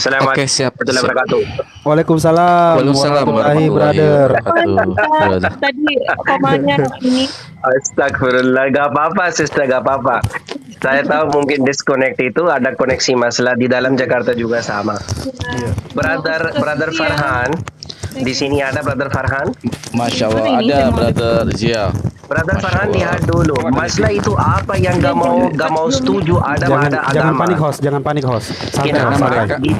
Assalamualaikum Oke, siap, warahmatullahi siap. wabarakatuh. Waalaikumsalam Waalaikumsalam warahmatullahi warahmatullahi brother. wabarakatuh. Brother. Tadi komanya ini Astagfirullah, gak apa-apa sister, gak apa-apa. Saya tahu mungkin disconnect itu ada koneksi masalah di dalam Jakarta juga sama. Brother Farhan, di sini ada Brother Farhan. Masya Allah, Gimana ini? ada Saya mau brother Zia. Brother Masya Farhan Allah. lihat dulu, masalah itu apa yang gak mau setuju ada Jangan agama. panik host. Santai, Kenapa? santai.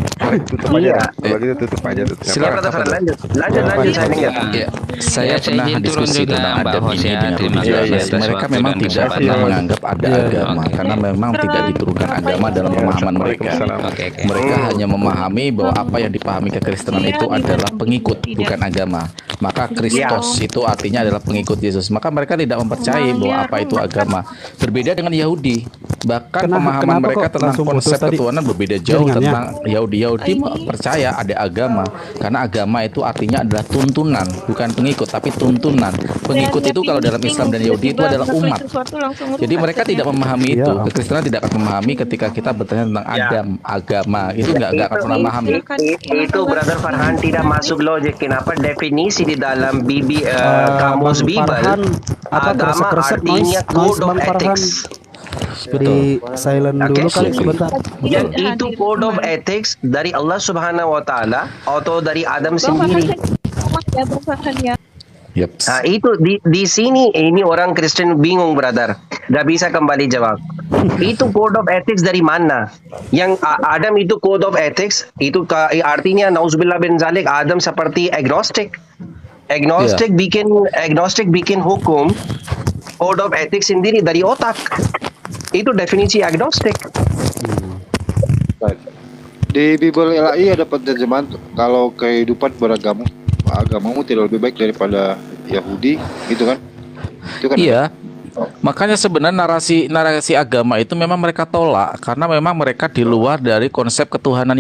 Tutup aja. Iya. Kalau gitu tutup aja. Tutup. Silakan Silakan. Brother Farhan, lanjut saya dengar. Ya, saya Ya, saya pernah izin turun diskusi juga, tentang Mbak adab Hos, ini ya. dengan Terima Rudi kasih Aziz. atas Mereka waktu memang dan tidak pendapat pernah Anda. menganggap ada agama, Oke. karena memang tidak diturunkan agama dalam pemahaman mereka. Oke. Mereka hanya memahami bahwa apa yang dipahami kekristenan itu adalah pengikut, bukan agama. Maka Kristos itu artinya adalah pengikut Yesus. Maka mereka tidak mempercayai bahwa apa itu agama. Berbeda dengan Yahudi. Bahkan pemahaman kenapa mereka kok tentang langsung putus konsep tadi ketuhanan berbeda jauh jaringannya? tentang Yahudi. Yahudi percaya ada agama, karena agama itu artinya adalah tuntunan, bukan pengikut, tapi tuntunan. Pengikut itu kalau dalam Islam dan Yahudi itu adalah umat. Jadi mereka tidak memahami itu. Iya. Kekristenan tidak akan memahami ketika kita bertanya tentang agama. Itu nggak akan pernah memahami. Itu Brother Farhan tidak masuk logik. Kenapa definisi di dalam kamus Bang Bible Farhan, apa agama kresek-kresek artinya noise code of Bang Farhan? ethics. Beri silent dulu kali sebentar. Dan itu code of ethics dari Allah Subhanahu wa taala atau dari Adam sendiri. Yep. Nah, itu di sini ini orang Kristen bingung, brother. Gak bisa kembali jawab. Itu code of ethics dari mana? Yang Adam itu code of ethics itu artinya nauzubillah bin zalik, Adam seperti agnostik. Agnostik bikin hukum code of ethics sendiri dari otak. Itu definisi agnostik. Di Bible LAI ada penerjemahan kalau kehidupan beragama agamamu tidak lebih baik daripada Yahudi, gitu kan? Itu kan. Iya. Makanya sebenarnya narasi agama itu memang mereka tolak karena memang mereka di luar dari konsep ketuhanan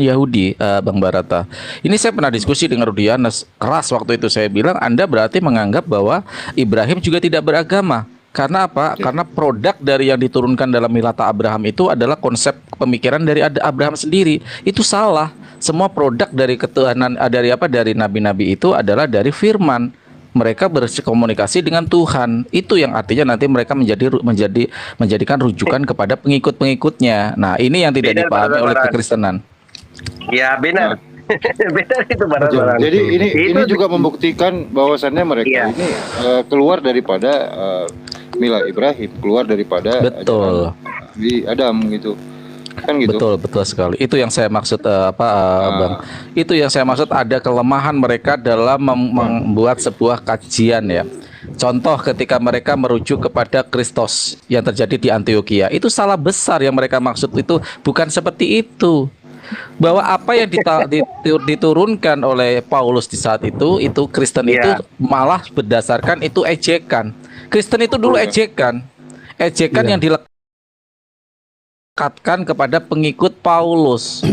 Yahudi, Bang Barata. Ini saya pernah diskusi dengan Rudianes keras waktu itu, saya bilang Anda berarti menganggap bahwa Ibrahim juga tidak beragama. Karena apa? Karena produk dari yang diturunkan dalam Milata Abraham itu adalah konsep pemikiran dari Abraham sendiri. Itu salah. Semua produk dari ketuhanan dari nabi-nabi itu adalah dari firman. Mereka berkomunikasi dengan Tuhan. Itu yang artinya nanti mereka menjadikan rujukan kepada pengikut-pengikutnya. Nah, ini yang tidak dipahami oleh kekristenan. Ya, benar. Benar itu, brother. Jadi ini juga membuktikan bahwasannya mereka ini keluar daripada Mila Ibrahim, keluar daripada Betul. di Adam gitu. Kan gitu. Betul sekali. Itu yang saya maksud Bang. Itu yang saya maksud, ada kelemahan mereka dalam membuat sebuah kajian ya. Contoh ketika mereka merujuk kepada Kristos yang terjadi di Antioquia, itu salah besar. Yang mereka maksud itu bukan seperti itu. Bahwa apa yang diturunkan oleh Paulus di saat itu Kristen itu malah berdasarkan itu ejekan. Kristen itu dulu ejekan yang dilekatkan kepada pengikut Paulus.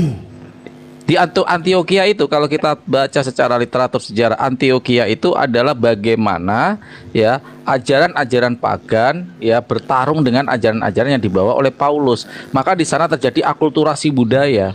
Di Antioquia itu, kalau kita baca secara literatur sejarah, Antioquia itu adalah bagaimana ya ajaran-ajaran pagan ya bertarung dengan ajaran-ajaran yang dibawa oleh Paulus. Maka di sana terjadi akulturasi budaya.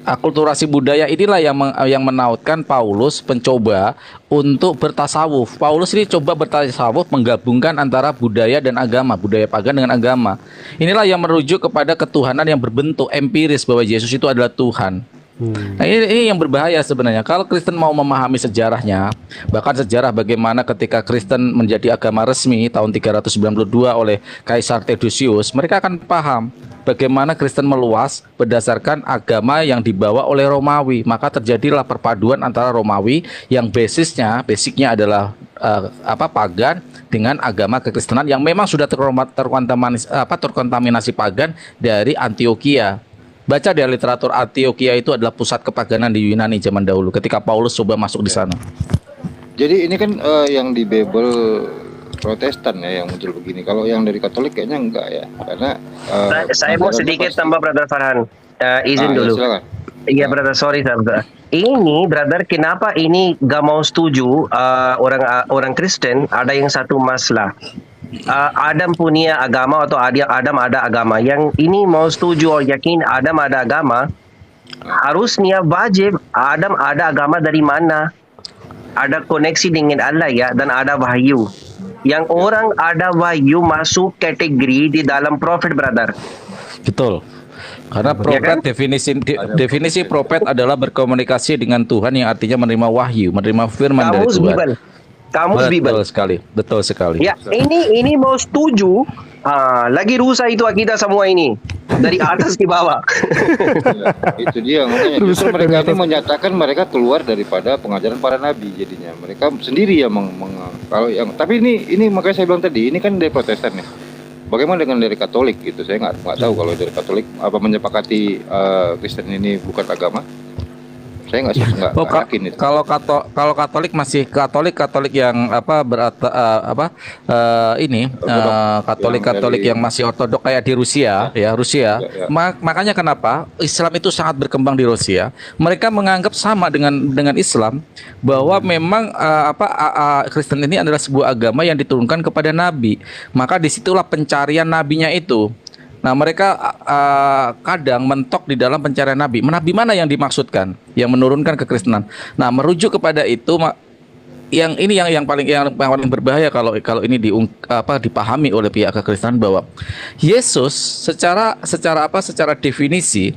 Akulturasi budaya inilah yang menautkan Paulus mencoba untuk bertasawuf. Paulus ini coba bertasawuf, menggabungkan antara budaya dan agama, budaya pagan dengan agama. Inilah yang merujuk kepada ketuhanan yang berbentuk empiris bahwa Yesus itu adalah Tuhan. Nah, ini yang berbahaya sebenarnya. Kalau Kristen mau memahami sejarahnya, bahkan sejarah bagaimana ketika Kristen menjadi agama resmi tahun 392 oleh Kaisar Theodosius, mereka akan paham bagaimana Kristen meluas berdasarkan agama yang dibawa oleh Romawi. Maka terjadilah perpaduan antara Romawi yang basicnya adalah pagan dengan agama kekristenan yang memang sudah terkontaminasi pagan dari Antioquia. Baca di literatur, Antioquia itu adalah pusat kepaganan di Yunani zaman dahulu ketika Paulus coba masuk di sana. Jadi ini kan yang di Bible Protestan ya yang muncul begini. Kalau yang dari Katolik kayaknya enggak ya. Karena saya mau sedikit tambah, Brother Farhan. Izin dulu. Iya, brother, sorry, brother. Ini, brother, kenapa ini gak mau setuju orang Kristen? Ada yang satu masalah. Adam punya agama atau Adam ada agama. Yang ini mau setuju yakin Adam ada agama, Harusnya wajib Adam ada agama dari mana? Ada koneksi dengan Allah ya, dan ada wahyu. Yang orang ada wahyu masuk kategori di dalam prophet, brother. Betul. Karena prophet definisi prophet adalah berkomunikasi dengan Tuhan, yang artinya menerima wahyu, menerima firman dari Kamus Tuhan. Bible. Kamus Bible. Betul sekali. Ya, ini mau setuju. Lagi rusak itu kita semua ini dari atas ke bawah. Ya, itu dia makanya justru mereka ini menyatakan mereka keluar daripada pengajaran para nabi, jadinya mereka sendiri ya kalau yang, tapi ini makanya saya bilang tadi, ini kan dari Protestan ya. Bagaimana dengan dari Katolik gitu? Saya nggak tahu kalau dari Katolik apa menyepakati Kristen ini bukan agama. Saya nggak yakin itu. Kalau Katolik masih Katolik yang Katolik yang masih ortodok kayak di Rusia ya. Makanya kenapa Islam itu sangat berkembang di Rusia. Mereka menganggap sama dengan Islam, bahwa memang Kristen ini adalah sebuah agama yang diturunkan kepada nabi. Maka disitulah pencarian nabinya itu. Nah, mereka kadang mentok di dalam pencarian nabi. Nabi mana yang dimaksudkan, yang menurunkan kekristenan? Nah, merujuk kepada itu, yang paling berbahaya kalau ini dipahami oleh pihak kekristenan, bahwa Yesus secara definisi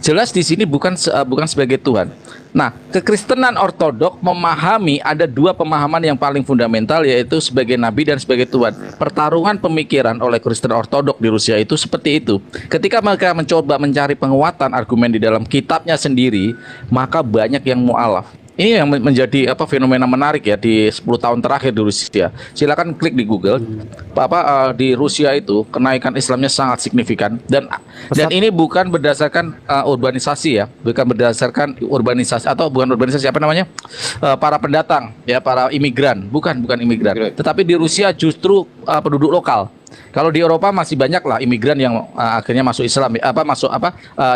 jelas di sini bukan sebagai Tuhan. Nah, kekristenan ortodok memahami ada dua pemahaman yang paling fundamental, yaitu sebagai nabi dan sebagai Tuhan. Pertarungan pemikiran oleh Kristen ortodok di Rusia itu seperti itu. Ketika mereka mencoba mencari penguatan argumen di dalam kitabnya sendiri, maka banyak yang mualaf. Ini yang menjadi fenomena menarik ya di 10 tahun terakhir di Rusia. Silakan klik di Google. Di Rusia itu kenaikan Islamnya sangat signifikan, dan ini bukan berdasarkan urbanisasi ya, bukan berdasarkan urbanisasi atau bukan urbanisasi para pendatang ya, para imigran, bukan imigran. Tetapi di Rusia justru penduduk lokal. Kalau di Eropa masih banyak lah imigran yang akhirnya masuk Islam,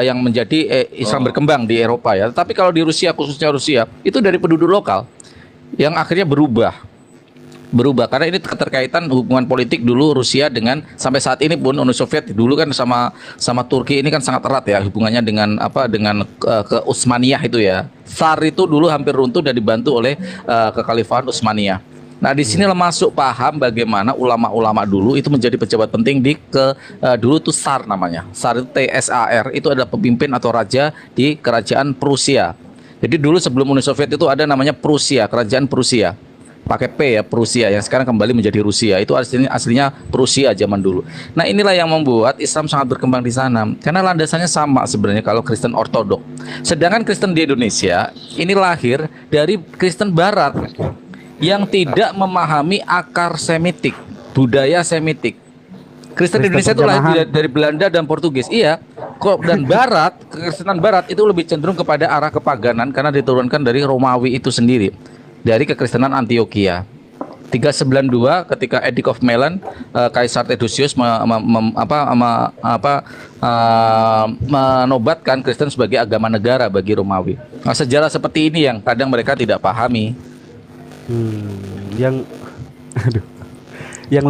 yang menjadi Islam berkembang di Eropa ya. Tapi kalau di Rusia, khususnya Rusia, itu dari penduduk lokal yang akhirnya berubah karena ini keterkaitan hubungan politik dulu Rusia dengan, sampai saat ini pun Uni Soviet dulu kan sama Turki ini kan sangat erat ya hubungannya dengan ke Utsmaniyah itu ya. Tsar itu dulu hampir runtuh dan dibantu oleh kekhalifahan Utsmaniyah. Nah, di sinilah masuk paham bagaimana ulama-ulama dulu itu menjadi pejabat penting dulu tuh Tsar namanya. Tsar itu TSAR, itu adalah pemimpin atau raja di kerajaan Prusia. Jadi dulu sebelum Uni Soviet itu ada namanya Prusia, kerajaan Prusia. Pakai P ya, Prusia, yang sekarang kembali menjadi Rusia. Itu aslinya Prusia zaman dulu. Nah, inilah yang membuat Islam sangat berkembang di sana. Karena landasannya sama sebenarnya kalau Kristen ortodok. Sedangkan Kristen di Indonesia ini lahir dari Kristen Barat yang tidak memahami akar Semitik, budaya Semitik. Kristen Indonesia itu lahir dari Belanda dan Portugis. Iya, dan Barat, kekristenan Barat itu lebih cenderung kepada arah kepaganan karena diturunkan dari Romawi itu sendiri, dari kekristenan Antioquia. 392 ketika Edict of Milan, Kaisar Theodosius menobatkan Kristen sebagai agama negara bagi Romawi. Nah, sejarah seperti ini yang kadang mereka tidak pahami. Yang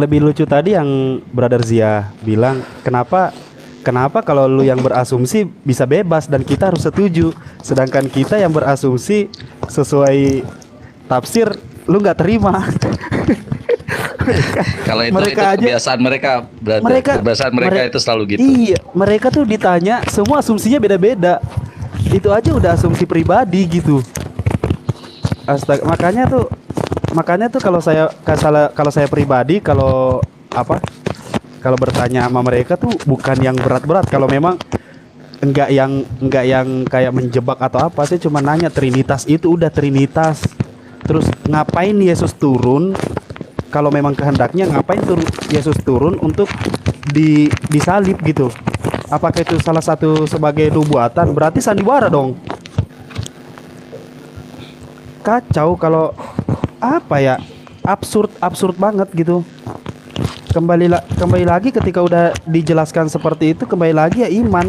lebih lucu tadi yang Brother Zia bilang, kenapa kalau lu yang berasumsi bisa bebas dan kita harus setuju, sedangkan kita yang berasumsi sesuai tafsir lu nggak terima. Kalau itu kebiasaan mereka, kebiasaan mereka itu selalu gitu. Iya, mereka tuh ditanya semua asumsinya beda-beda. Itu aja udah asumsi pribadi gitu. Astaga, makanya tuh kalau saya pribadi kalau bertanya sama mereka tuh bukan yang berat-berat. Kalau memang enggak yang kayak menjebak atau apa, saya cuma nanya Trinitas itu udah Trinitas. Terus ngapain Yesus turun? Kalau memang kehendaknya ngapain Yesus turun untuk disalib gitu? Apakah itu salah satu sebagai nubuatan? Berarti sandiwara dong. Kacau kalau absurd banget gitu. Kembali lagi ketika udah dijelaskan seperti itu, kembali lagi ya iman,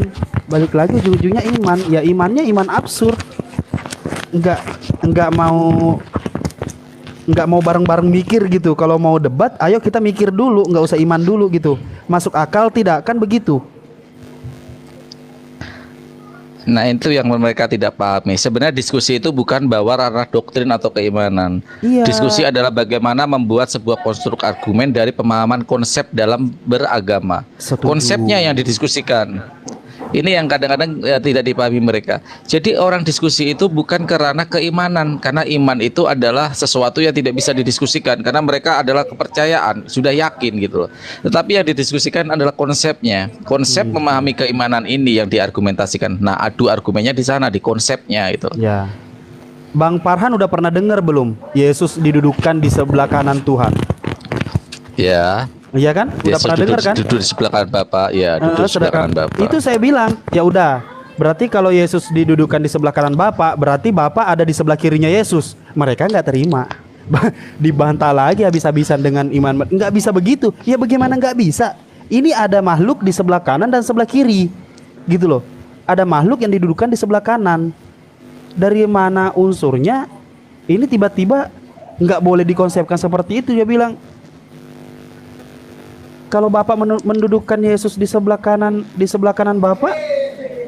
balik lagi ujung-ujungnya iman. Ya imannya iman absurd. Enggak mau bareng-bareng mikir gitu. Kalau mau debat, ayo kita mikir dulu, nggak usah iman dulu gitu. Masuk akal tidak, kan begitu. Nah, itu yang mereka tidak pahami. Sebenarnya diskusi itu bukan bahwa ranah doktrin atau keimanan. Iya. Diskusi adalah bagaimana membuat sebuah konstruk argumen dari pemahaman konsep dalam beragama. Setuju. Konsepnya yang didiskusikan. Ini yang kadang-kadang tidak dipahami mereka. Jadi orang diskusi itu bukan karena keimanan, karena iman itu adalah sesuatu yang tidak bisa didiskusikan karena mereka adalah kepercayaan, sudah yakin gitu loh. Tetapi yang didiskusikan adalah konsepnya. Konsep memahami keimanan ini yang diargumentasikan. Nah, adu argumennya di sana, di konsepnya itu. Ya. Bang Farhan udah pernah dengar belum Yesus didudukkan di sebelah kanan Tuhan? Ya. Iya kan? Udah Yesus pernah dengar kan? duduk di sebelah kanan Bapa, ya, duduk di sebelah kanan Bapa. Itu saya bilang, ya udah. Berarti kalau Yesus didudukkan di sebelah kanan Bapa, berarti Bapa ada di sebelah kirinya Yesus. Mereka nggak terima. Dibantah lagi habis-habisan dengan iman. Nggak bisa begitu. Ya bagaimana nggak bisa? Ini ada makhluk di sebelah kanan dan sebelah kiri, gitu loh. Ada makhluk yang didudukkan di sebelah kanan. Dari mana unsurnya? Ini tiba-tiba nggak boleh dikonsepkan seperti itu. Dia bilang, kalau Bapak mendudukkan Yesus di sebelah kanan Bapak,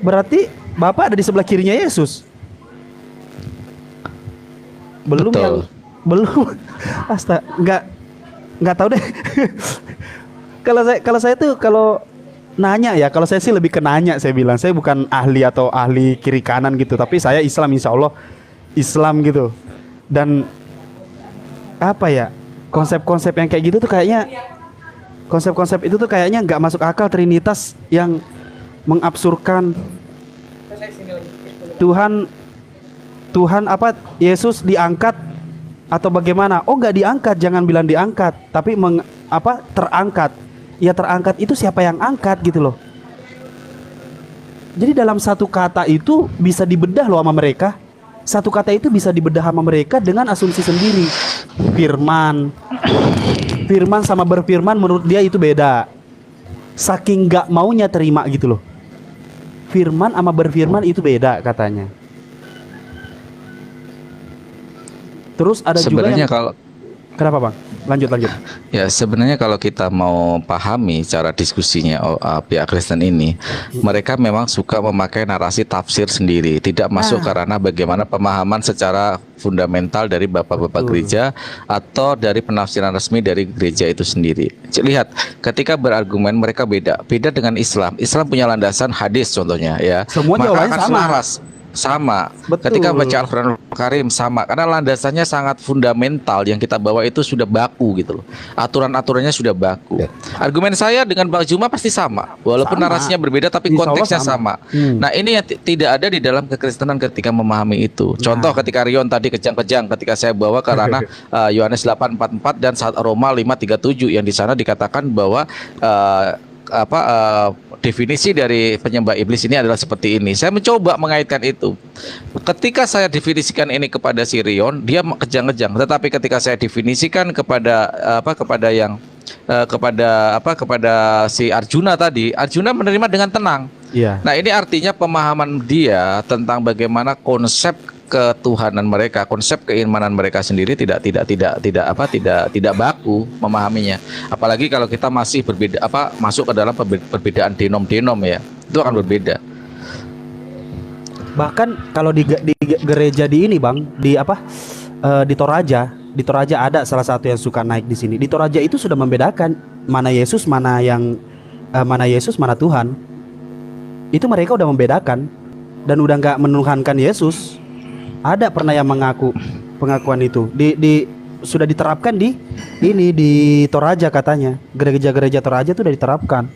berarti Bapak ada di sebelah kirinya Yesus. Belum Betul. yang belum. Nggak tahu deh. Kalau saya tuh kalau nanya ya, kalau saya sih lebih ke nanya. Saya bilang saya bukan ahli atau ahli kiri kanan gitu, tapi saya Islam, insya Allah Islam gitu. Dan apa ya, konsep-konsep yang kayak gitu tuh kayaknya, konsep-konsep itu tuh kayaknya nggak masuk akal. Trinitas yang mengabsurkan Tuhan apa, Yesus diangkat atau bagaimana? Oh, nggak diangkat, jangan bilang diangkat, tapi terangkat. Ya terangkat itu siapa yang angkat gitu loh. Jadi dalam satu kata itu bisa dibedah loh sama mereka. Satu kata itu bisa dibedah sama mereka dengan asumsi sendiri. Firman sama berfirman menurut dia itu beda. Saking gak maunya terima gitu loh. Firman sama berfirman itu beda katanya. Terus ada Sebenarnya juga yang... kalau Kenapa Bang? Lanjut. ya, sebenarnya kalau kita mau pahami cara diskusinya pihak Kristen ini, mereka memang suka memakai narasi tafsir sendiri, tidak masuk karena bagaimana pemahaman secara fundamental dari bapak-bapak gereja atau dari penafsiran resmi dari gereja itu sendiri. Lihat, ketika berargumen mereka beda dengan Islam. Islam punya landasan hadis contohnya ya. Semua Maka jawabannya akan sama. selaras. Sama. Betul. Ketika baca Al-Quran Karim sama, karena landasannya sangat fundamental yang kita bawa itu sudah baku gitu loh. Aturan-aturannya sudah baku. Argumen saya dengan Bang Juma pasti sama, walaupun Sama. narasinya berbeda tapi Insya Allah konteksnya sama. Nah, ini yang tidak ada di dalam kekristenan ketika memahami itu. Contoh ketika Rion tadi kejang-kejang ketika saya bawa ke ranah Yohanes 8:44 dan Roma 5:37 yang di sana dikatakan bahwa definisi dari penyembah iblis ini adalah seperti ini. Saya mencoba mengaitkan itu. Ketika saya definisikan ini kepada si Rion, dia kejang-kejang. Tetapi ketika saya definisikan kepada kepada si Arjuna tadi, Arjuna menerima dengan tenang. Iya. Nah, ini artinya pemahaman dia tentang bagaimana konsep ketuhanan mereka, konsep keimanan mereka sendiri tidak baku memahaminya. Apalagi kalau kita masih berbeda masuk ke dalam perbedaan denom ya. Itu akan berbeda. Bahkan kalau di gereja di ini Bang, di Toraja ada salah satu yang suka naik di sini. Di Toraja itu sudah membedakan mana Yesus, mana Tuhan. Itu mereka udah membedakan dan udah nggak menuhankan Yesus. Ada pernah yang mengaku pengakuan itu sudah diterapkan di Toraja katanya. Gereja-gereja Toraja itu udah diterapkan.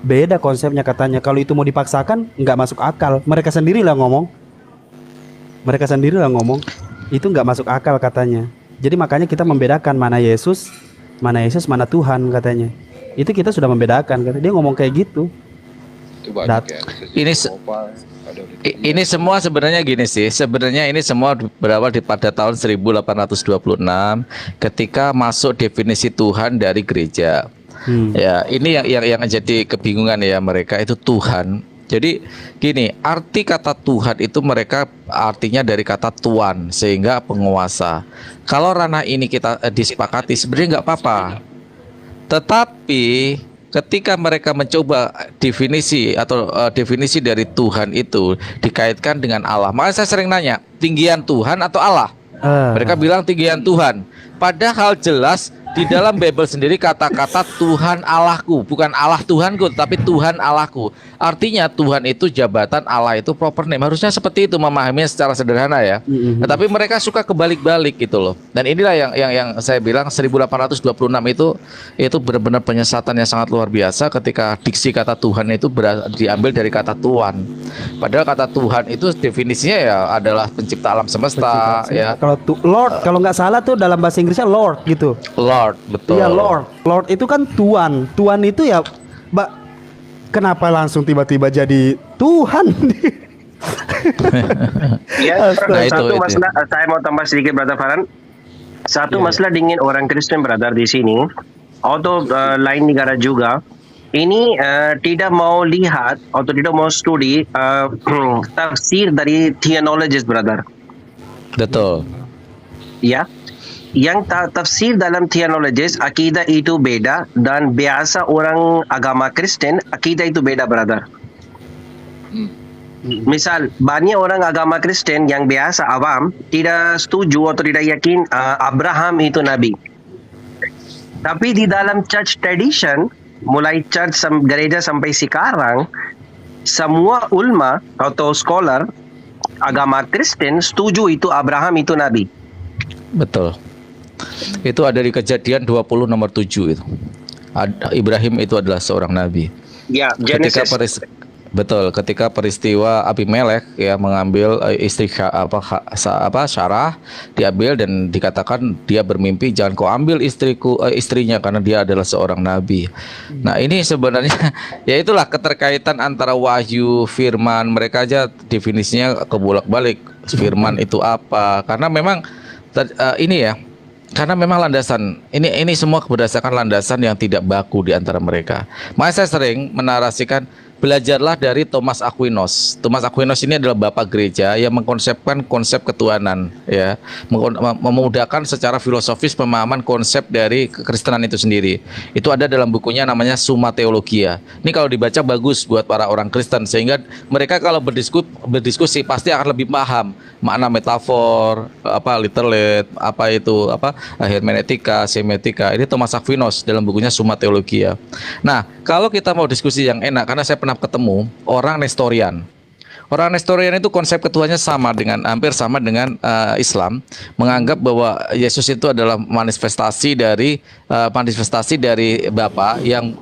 Beda konsepnya katanya. Kalau itu mau dipaksakan nggak masuk akal. Mereka sendiri lah ngomong. Itu nggak masuk akal katanya. Jadi makanya kita membedakan mana Yesus, mana Tuhan katanya. Itu kita sudah membedakan katanya. Dia ngomong kayak gitu. Itu banyak ya. Ini semua sebenarnya gini sih. Sebenarnya ini semua berawal pada tahun 1826 ketika masuk definisi Tuhan dari gereja. Ya, ini yang jadi kebingungan ya mereka itu Tuhan. Jadi gini, arti kata Tuhan itu mereka artinya dari kata tuan sehingga penguasa. Kalau ranah ini kita disepakati sebenarnya nggak apa-apa. Tetapi ketika mereka mencoba definisi atau definisi dari Tuhan itu dikaitkan dengan Allah. Maka saya sering nanya, tinggian Tuhan atau Allah? Mereka bilang tinggian Tuhan. Padahal jelas di dalam Bible sendiri kata-kata Tuhan Allahku, bukan Allah Tuhanku, tapi Tuhan Allahku. Artinya Tuhan itu jabatan, Allah itu proper name. Harusnya seperti itu memahaminya secara sederhana ya. Tetapi mereka suka kebalik-balik gitu loh. Dan inilah yang saya bilang 1826 itu benar-benar penyesatan yang sangat luar biasa ketika diksi kata Tuhan itu diambil dari kata Tuhan. Padahal kata Tuhan itu definisinya ya adalah pencipta alam semesta ya. Kalau Lord, kalau nggak salah tuh dalam bahasa Inggrisnya Lord gitu. Lord, betul. Iya Lord. Lord itu kan Tuan. Tuan itu ya, Mbak. Kenapa langsung tiba-tiba jadi Tuhan? Ya, Nah, itu. satu masalah saya mau tambah sedikit, Brother Farhan. Satu masalah dengan orang Kristen, brother, di sini atau lain negara juga. Ini tidak mau lihat atau tidak mau studi tafsir dari theologians, brother. Betul. Ya, yang tafsir dalam theologies akidah itu beda dan biasa orang agama Kristen akidah itu beda, brother. Misal banyak orang agama Kristen yang biasa awam tidak setuju atau tidak yakin Abraham itu nabi. Tapi di dalam church tradition, mulai church gereja sampai sekarang, semua ulama atau scholar agama Kristen setuju itu Abraham itu nabi. Betul. Itu ada di Kejadian 20 nomor 7 itu. Ibrahim itu adalah seorang nabi. Ya, Ketika Genesis. ketika peristiwa Abimelek ya mengambil istri Sarah diambil dan dikatakan dia bermimpi, jangan kau ambil istrinya karena dia adalah seorang nabi. Nah, ini sebenarnya ya itulah keterkaitan antara wahyu, firman. Mereka aja definisinya kebolak-balik. Firman itu apa? Karena memang ini ya, karena memang landasan ini semua berdasarkan landasan yang tidak baku di antara mereka. Makanya saya sering menarasikan, belajarlah dari Thomas Aquinas. Thomas Aquinas ini adalah bapak gereja yang mengkonsepkan konsep ketuhanan, ya, memudahkan secara filosofis pemahaman konsep dari kekristenan itu sendiri. Itu ada dalam bukunya namanya Summa Theologia. Ini kalau dibaca bagus buat para orang Kristen, sehingga mereka kalau berdiskusi pasti akan lebih paham makna metafor, literate, hermeneutika, semetika. Ini Thomas Aquinas dalam bukunya Summa Theologia. Nah, kalau kita mau diskusi yang enak, karena saya pernah ketemu orang Nestorian. Orang Nestorian itu konsep ketuhannya hampir sama dengan Islam, menganggap bahwa Yesus itu adalah manifestasi dari Bapa yang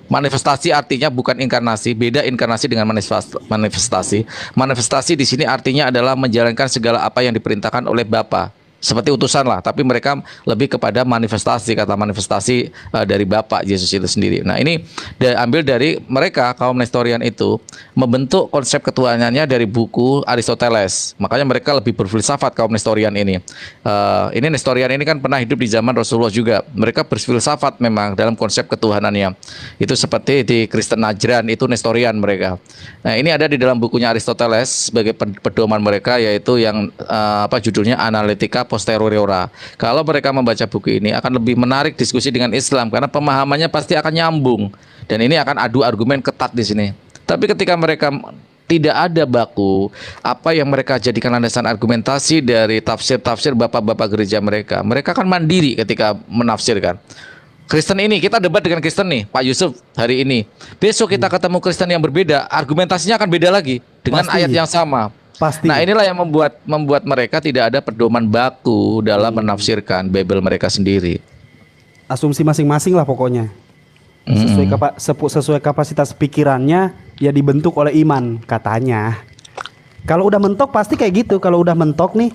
manifestasi artinya bukan inkarnasi, beda inkarnasi dengan manifestasi. Manifestasi di sini artinya adalah menjalankan segala apa yang diperintahkan oleh Bapa. Seperti utusan lah, tapi mereka lebih kepada manifestasi, kata manifestasi dari Bapa Yesus itu sendiri. Nah, ini diambil dari mereka, kaum Nestorian itu membentuk konsep ketuhanannya dari buku Aristoteles. Makanya mereka lebih berfilsafat, kaum Nestorian ini. Ini Nestorian ini kan pernah hidup di zaman Rasulullah juga. Mereka berfilsafat memang dalam konsep ketuhanannya. Itu seperti di Kristen Najran, itu Nestorian mereka. Nah, ini ada di dalam bukunya Aristoteles sebagai pedoman mereka, yaitu yang judulnya Analytica Posteriora. Kalau mereka membaca buku ini akan lebih menarik diskusi dengan Islam karena pemahamannya pasti akan nyambung, dan ini akan adu argumen ketat di sini. Tapi ketika mereka tidak ada baku apa yang mereka jadikan landasan argumentasi dari tafsir-tafsir bapak-bapak gereja mereka akan mandiri ketika menafsirkan. Kristen ini, kita debat dengan Kristen nih, Pak Yusuf hari ini. Besok kita ketemu Kristen yang berbeda, argumentasinya akan beda lagi dengan ayat yang sama. Pasti. Nah, inilah yang membuat mereka tidak ada pedoman baku dalam menafsirkan Bible mereka sendiri. Asumsi masing-masing lah pokoknya. Sesuai kapasitas pikirannya ya dibentuk oleh iman katanya. Kalau udah mentok pasti kayak gitu. Kalau udah mentok nih,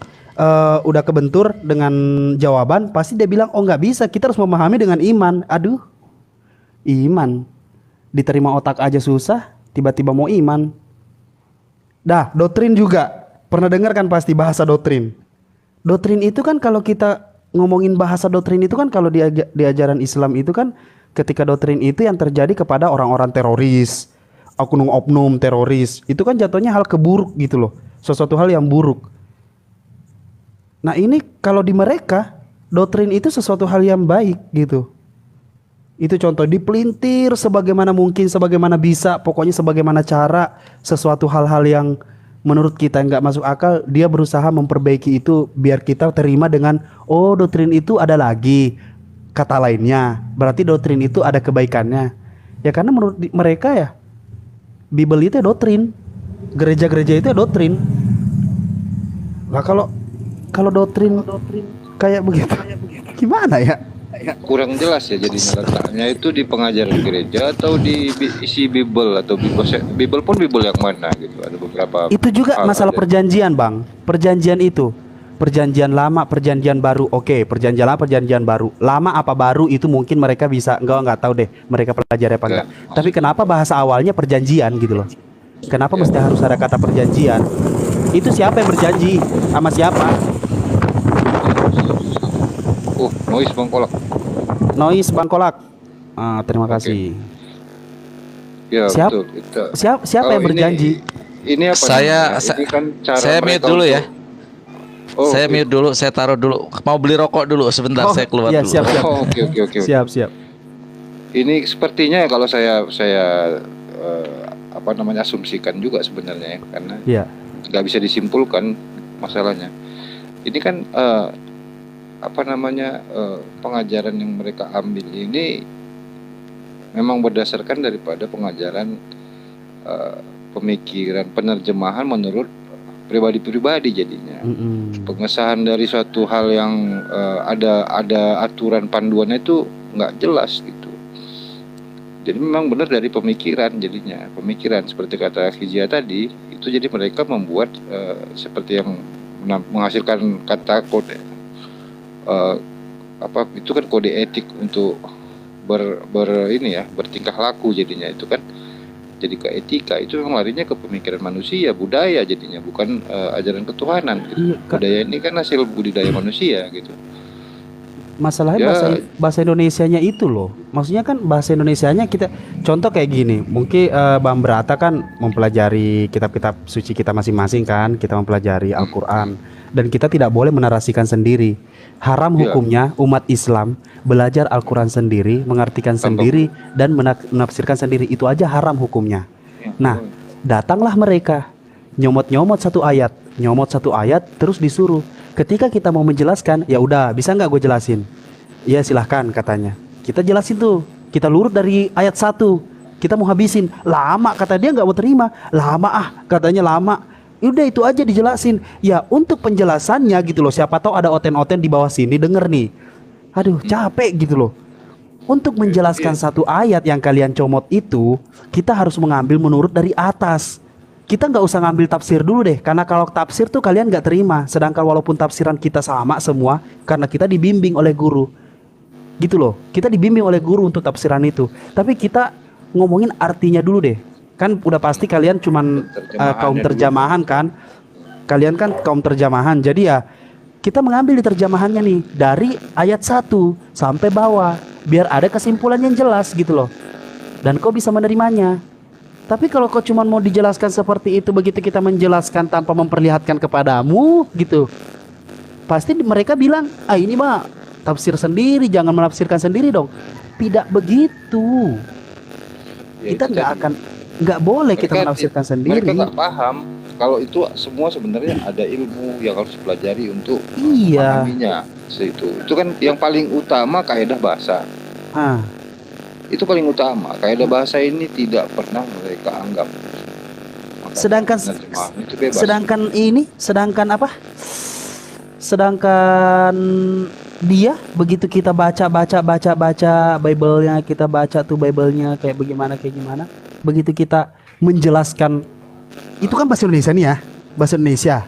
udah kebentur dengan jawaban, pasti dia bilang oh nggak bisa. Kita harus memahami dengan iman. Aduh, iman diterima otak aja susah, tiba-tiba mau iman. Dah, doktrin juga. Pernah dengar kan pasti bahasa doktrin. Doktrin itu kan kalau kita ngomongin bahasa doktrin itu kan kalau di ajaran Islam itu kan ketika doktrin itu yang terjadi kepada orang-orang teroris, oknum-oknum teroris, itu kan jatuhnya hal keburuk gitu loh. Sesuatu hal yang buruk. Nah, ini kalau di mereka doktrin itu sesuatu hal yang baik gitu. Itu contoh dipelintir sebagaimana mungkin, sebagaimana bisa, pokoknya sebagaimana cara sesuatu hal-hal yang menurut kita nggak masuk akal, dia berusaha memperbaiki itu biar kita terima dengan oh doktrin itu ada lagi kata lainnya, berarti doktrin itu ada kebaikannya. Ya karena menurut mereka ya Bible itu ya doktrin, gereja-gereja itu ya doktrin. Nah kalau doktrin kayak begitu gimana ya? Kurang jelas ya jadinya letaknya itu di pengajaran gereja atau di isi Bible atau Bible pun Bible yang mana gitu. Ada beberapa. Itu juga masalah perjanjian, Bang. Perjanjian itu. Perjanjian lama, perjanjian baru. Oke, perjanjian lama, perjanjian baru. Lama apa baru itu mungkin mereka bisa enggak tahu deh. Mereka pelajari apa enggak. Tapi kenapa bahasa awalnya perjanjian gitu loh. Kenapa mesti harus ada kata perjanjian? Itu siapa yang berjanji? Sama siapa? Noise Bangkolak. Noise Bangkolak. Terima kasih. Ya, Siapa betul. siapa yang berjanji? Ini apa? Ini kan cara saya mute mereka dulu untuk- ya. Saya oke. mute dulu, saya taruh dulu. Mau beli rokok dulu sebentar, saya keluar iya, dulu. siap. Oke. Siap. Ini sepertinya kalau saya asumsikan juga sebenarnya ya, karena Iya. nggak bisa disimpulkan masalahnya. Ini kan pengajaran yang mereka ambil ini memang berdasarkan daripada pengajaran pemikiran penerjemahan menurut pribadi-pribadi jadinya. Pengesahan dari suatu hal yang ada aturan panduannya itu nggak jelas gitu. Jadi memang benar dari pemikiran jadinya, pemikiran seperti kata Khizia tadi itu, jadi mereka membuat seperti yang menghasilkan kata kode itu kan kode etik untuk bertingkah laku jadinya, itu kan jadi ke etika, itu memang larinya ke pemikiran manusia, budaya jadinya, bukan ajaran ketuhanan gitu. Iya, Budaya ini kan hasil budidaya manusia gitu. Masalahnya Ya. bahasa Indonesianya itu loh. Maksudnya kan bahasa Indonesianya kita contoh kayak gini. Mungkin Bang Brata kan mempelajari kitab-kitab suci kita masing-masing kan. Kita mempelajari Al-Qur'an dan kita tidak boleh menarasikan sendiri. Haram Ya. hukumnya umat Islam belajar Al-Qur'an sendiri, mengartikan sendiri dan menafsirkan sendiri. Itu aja haram hukumnya. Nah, datanglah mereka nyomot satu ayat terus disuruh. Ketika kita mau menjelaskan, ya udah, bisa nggak gue jelasin? Ya silahkan katanya. Kita jelasin tuh, kita lurut dari ayat 1, kita mau habisin. Lama kata dia, nggak mau terima. Lama katanya lama. Udah itu aja dijelasin. Ya untuk penjelasannya gitu loh. Siapa tahu ada oten-oten di bawah sini denger nih. Aduh capek gitu loh. Untuk menjelaskan satu ayat yang kalian comot itu, kita harus mengambil menurut dari atas. Kita nggak usah ngambil tafsir dulu deh, karena kalau tafsir tuh kalian nggak terima. Sedangkan walaupun tafsiran kita sama semua, karena kita dibimbing oleh guru, gitu loh. Kita dibimbing oleh guru untuk tafsiran itu. Tapi kita ngomongin artinya dulu deh. Kan udah pasti kalian cuman kaum terjemahan kan. Kalian kan kaum terjemahan. Jadi ya kita mengambil di terjemahannya nih dari ayat 1 sampai bawah, biar ada kesimpulan yang jelas gitu loh. Dan kau bisa menerimanya. Tapi kalau kau cuma mau dijelaskan seperti itu, begitu kita menjelaskan tanpa memperlihatkan kepadamu gitu, pasti mereka bilang, ini mah tafsir sendiri, jangan menafsirkan sendiri dong. Tidak begitu. Ya, Kita itu nggak boleh kita menafsirkan sendiri. Mereka nggak paham kalau itu semua sebenarnya ada ilmu yang harus dipelajari untuk Iya. memahaminya. Itu kan yang paling utama, kaidah bahasa. Itu paling utama. Kaidah bahasa ini tidak pernah mereka anggap. Sedangkan Itu bebas. sedangkan apa? Sedangkan dia begitu kita baca Bible-nya, kita baca tuh Bible-nya kayak gimana, begitu kita menjelaskan, itu kan bahasa Indonesia nih ya, bahasa Indonesia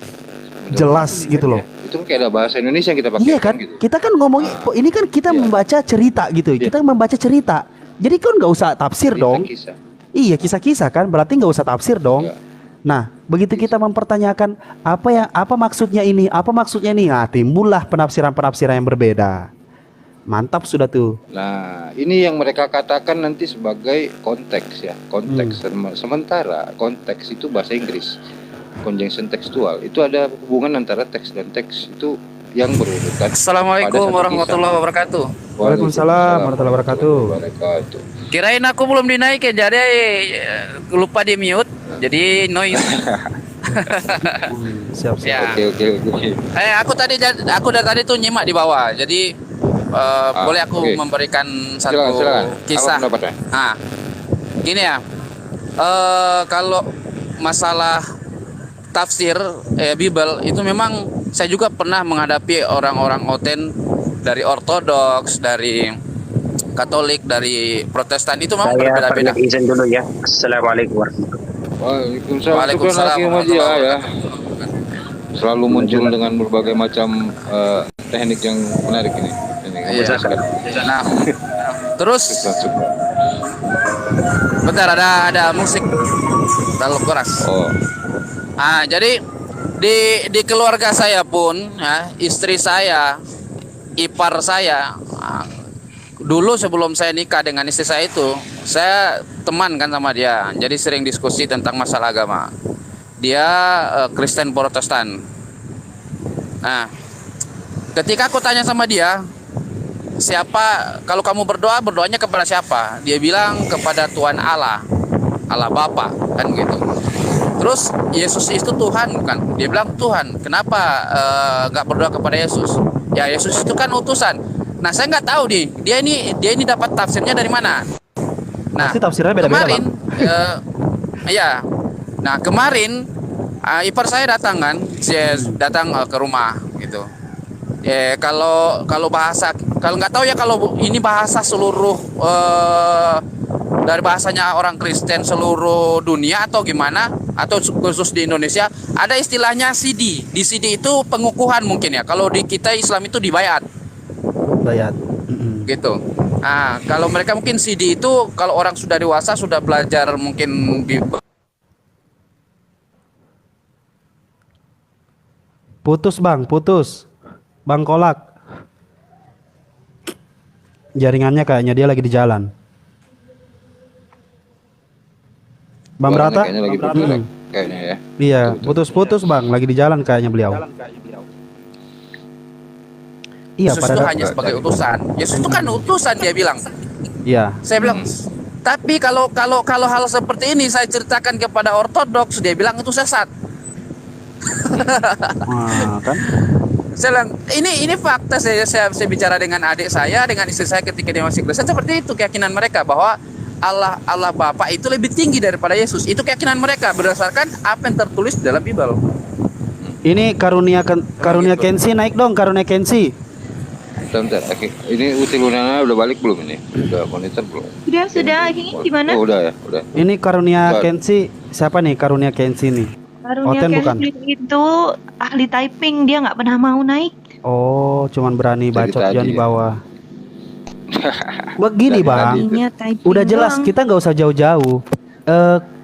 jelas gitu loh. Itu kan kayak ada bahasa Indonesia yang kita pakai. Iya kan, gitu. kita kan ngomongin ini kan kita membaca cerita gitu, kita membaca cerita, jadi kan nggak usah tafsir dong. Kisah. Iya, kisah-kisah kan, berarti nggak usah tafsir dong. Ya. Nah, begitu kita mempertanyakan apa maksudnya ini, nah timbullah penafsiran-penafsiran yang berbeda. Mantap sudah tuh. Nah, ini yang mereka katakan nanti sebagai konteks ya, konteks. Sementara konteks itu bahasa Inggris, conjunction tekstual. Itu ada hubungan antara teks dan teks, itu yang berurutan. Assalamualaikum warahmatullahi wabarakatuh. Waalaikumsalam warahmatullahi wabarakatuh. wabarakatuh. Kirain aku belum dinaikin, jadi lupa di mute, jadi noise. Siap. Ya. Oke. Aku dari tadi tuh nyimak di bawah, jadi boleh aku oke. memberikan satu Silakan. kisah. Apa pendapatnya? Nah, gini ya, kalau masalah tafsir Bible itu memang saya juga pernah menghadapi orang-orang oten dari Ortodoks, dari Katolik, dari Protestan, itu memang Saya berbeda-beda. permit izin dulu ya. Assalamualaikum warahmatullahi Waalaikumsalam. Waalaikumsalam Syukran Hakim Haji ya. warahmatullahi Selalu muncul dengan berbagai macam teknik yang menarik ini. Iya. Nah, terus Syukran. bentar, ada musik terlalu keras. Oh, Jadi di keluarga saya pun, ya, istri saya, ipar saya, dulu sebelum saya nikah dengan istri saya itu, saya teman kan sama dia, jadi sering diskusi tentang masalah agama. Dia Kristen Protestan. Nah, ketika aku tanya sama dia, siapa, kalau kamu berdoanya kepada siapa? Dia bilang kepada Tuhan Allah, Allah Bapa, kan gitu. Terus Yesus itu Tuhan bukan? Dia bilang Tuhan. Kenapa nggak berdoa kepada Yesus? Ya Yesus itu kan utusan. Nah saya nggak tahu dia ini dapat tafsirnya dari mana. Nah Pasti tafsirnya beda-beda, kemarin, ya. Nah kemarin ipar saya datang kan, saya datang ke rumah gitu. Kalau bahasa, kalau nggak tahu ya kalau ini bahasa seluruh dari bahasanya orang Kristen seluruh dunia atau gimana, atau khusus di Indonesia ada istilahnya CD. Di CD itu pengukuhan mungkin ya. Kalau di kita Islam itu dibayat Bayat. gitu. Nah, kalau mereka mungkin CD itu kalau orang sudah dewasa sudah belajar mungkin Putus Bang Kolak. Jaringannya kayaknya dia lagi di jalan. Bang suaranya Brata? kayaknya lagi bergerak, kayaknya ya. Iya, putus-putus Bang, lagi di jalan kayaknya beliau. Iya, Yesus itu pada hanya sebagai utusan. Yesus itu kan utusan, dia bilang. Iya. Saya bilang, tapi kalau hal seperti ini saya ceritakan kepada Ortodoks, dia bilang itu sesat. Kan? Saya bilang, ini fakta. Saya bicara dengan adik saya, dengan istri saya ketika dia masih Kristen, seperti itu keyakinan mereka bahwa Allah Bapa itu lebih tinggi daripada Yesus. Itu keyakinan mereka berdasarkan apa yang tertulis dalam Bible. Ini karunia Kensi naik dong, karunia Kensi. Bentar. Ini Uti Lunana udah balik belum ini? Udah monitor belum? Sudah. Ini di mana? Oh, udah ya, udah. Ini karunia Kensi, siapa nih karunia Kensi nih? Karunia Oten bukan? Kensi itu ahli typing, dia nggak pernah mau naik. Oh, cuman berani Dari bacot tadi yang di ya. bawah. Begini Dari Bang, tadi. Ahlinya typing udah jelas doang. kita nggak usah jauh-jauh.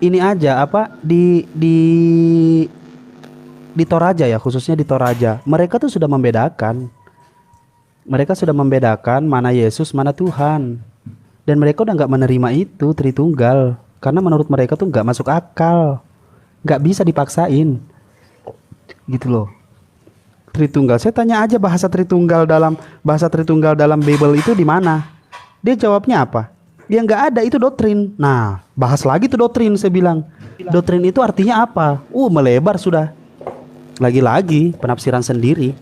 Ini aja apa di Toraja ya, khususnya di Toraja. Mereka tuh sudah membedakan. Mereka sudah membedakan mana Yesus, mana Tuhan. Dan mereka udah nggak menerima itu Tritunggal, karena menurut mereka tuh nggak masuk akal, nggak bisa dipaksain, gitu loh. Tritunggal, saya tanya aja bahasa Tritunggal dalam Bible itu di mana? Dia jawabnya apa? Dia nggak ada, itu doktrin. Nah, bahas lagi tuh doktrin, saya bilang. Doktrin itu artinya apa? Melebar sudah. Lagi-lagi penafsiran sendiri.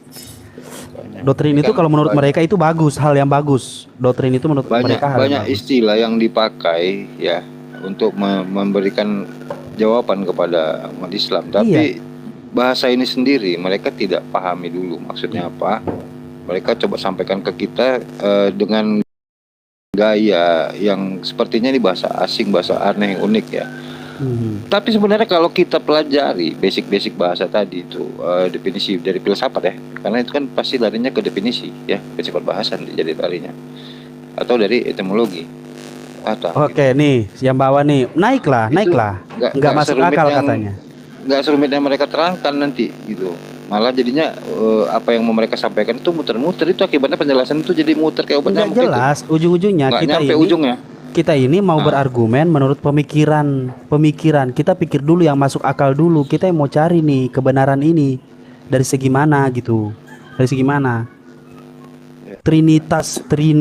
Doktrin itu kalau menurut mereka itu bagus, hal yang bagus. Doktrin itu menurut mereka hal yang banyak bagus. istilah yang dipakai ya untuk memberikan jawaban kepada umat Islam, tapi bahasa ini sendiri mereka tidak pahami dulu maksudnya apa. Mereka coba sampaikan ke kita dengan gaya yang sepertinya ini bahasa asing, bahasa aneh, unik ya. Tapi sebenarnya kalau kita pelajari basic bahasa tadi itu, definisi dari filsafat ya, karena itu kan pasti larinya ke definisi ya, filsafat bahasa jadi larinya, atau dari etimologi. Oke, nih yang bawah nih, naiklah. Nggak masuk akal katanya. Nggak serumit yang mereka terangkan nanti gitu. Malah jadinya apa yang mau mereka sampaikan itu muter-muter, itu akibatnya penjelasan itu jadi muter kayak obat Nggak nyamuk itu. jelas, ujung-ujungnya Nggak kita nyampe ini ujungnya. kita ini mau berargumen menurut pemikiran. Kita pikir dulu yang masuk akal dulu. Kita yang mau cari nih kebenaran ini dari segi mana gitu. Dari segi mana? Ya. Trinitas, three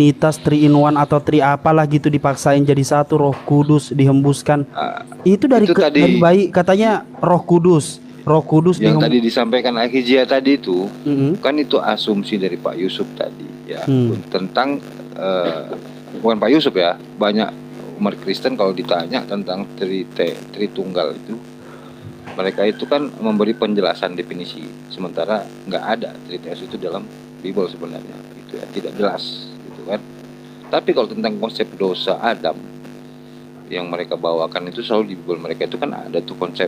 in one atau tri apalah gitu dipaksain jadi satu, Roh Kudus dihembuskan. Itu dari itu tadi dari bayi katanya Roh Kudus. Roh Kudus yang tadi disampaikan Akhijia tadi itu, Mm-mm. kan itu asumsi dari Pak Yusuf tadi ya, tentang bukan Pak Yusuf ya, banyak umat Kristen kalau ditanya tentang Tritunggal itu, mereka itu kan memberi penjelasan definisi, sementara nggak ada Trinitas itu dalam Bible sebenarnya, itu ya, tidak jelas gitu kan. Tapi kalau tentang konsep dosa Adam yang mereka bawakan itu selalu di Bible mereka itu kan ada tuh konsep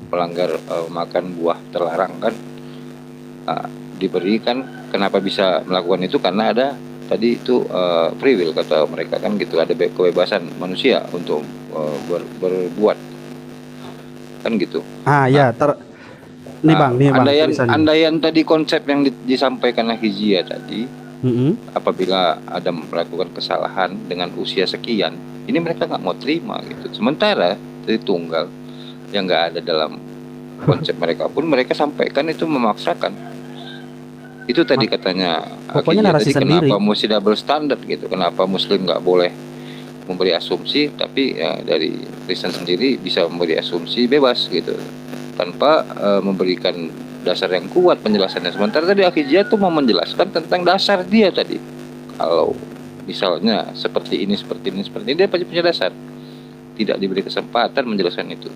pelanggar makan buah terlarang kan, diberikan. Kenapa bisa melakukan itu? Karena ada tadi itu free will kata mereka kan gitu, ada kebebasan manusia untuk berbuat kan gitu. Ya, nih bang, andaian tadi konsep yang disampaikan Akhijia tadi, apabila Adam melakukan kesalahan dengan usia sekian, ini mereka nggak mau terima gitu. Sementara Tritunggal yang nggak ada dalam konsep mereka pun mereka sampaikan itu memaksakan. Itu tadi katanya pokoknya narasi tadi, sendiri. kenapa mesti double standard gitu, kenapa Muslim nggak boleh memberi asumsi, tapi ya dari Kristen sendiri bisa memberi asumsi bebas gitu tanpa memberikan dasar yang kuat penjelasannya. Sementara tadi Akhijia tuh mau menjelaskan tentang dasar dia tadi, kalau misalnya seperti ini dia pasti punya dasar, tidak diberi kesempatan menjelaskan itu.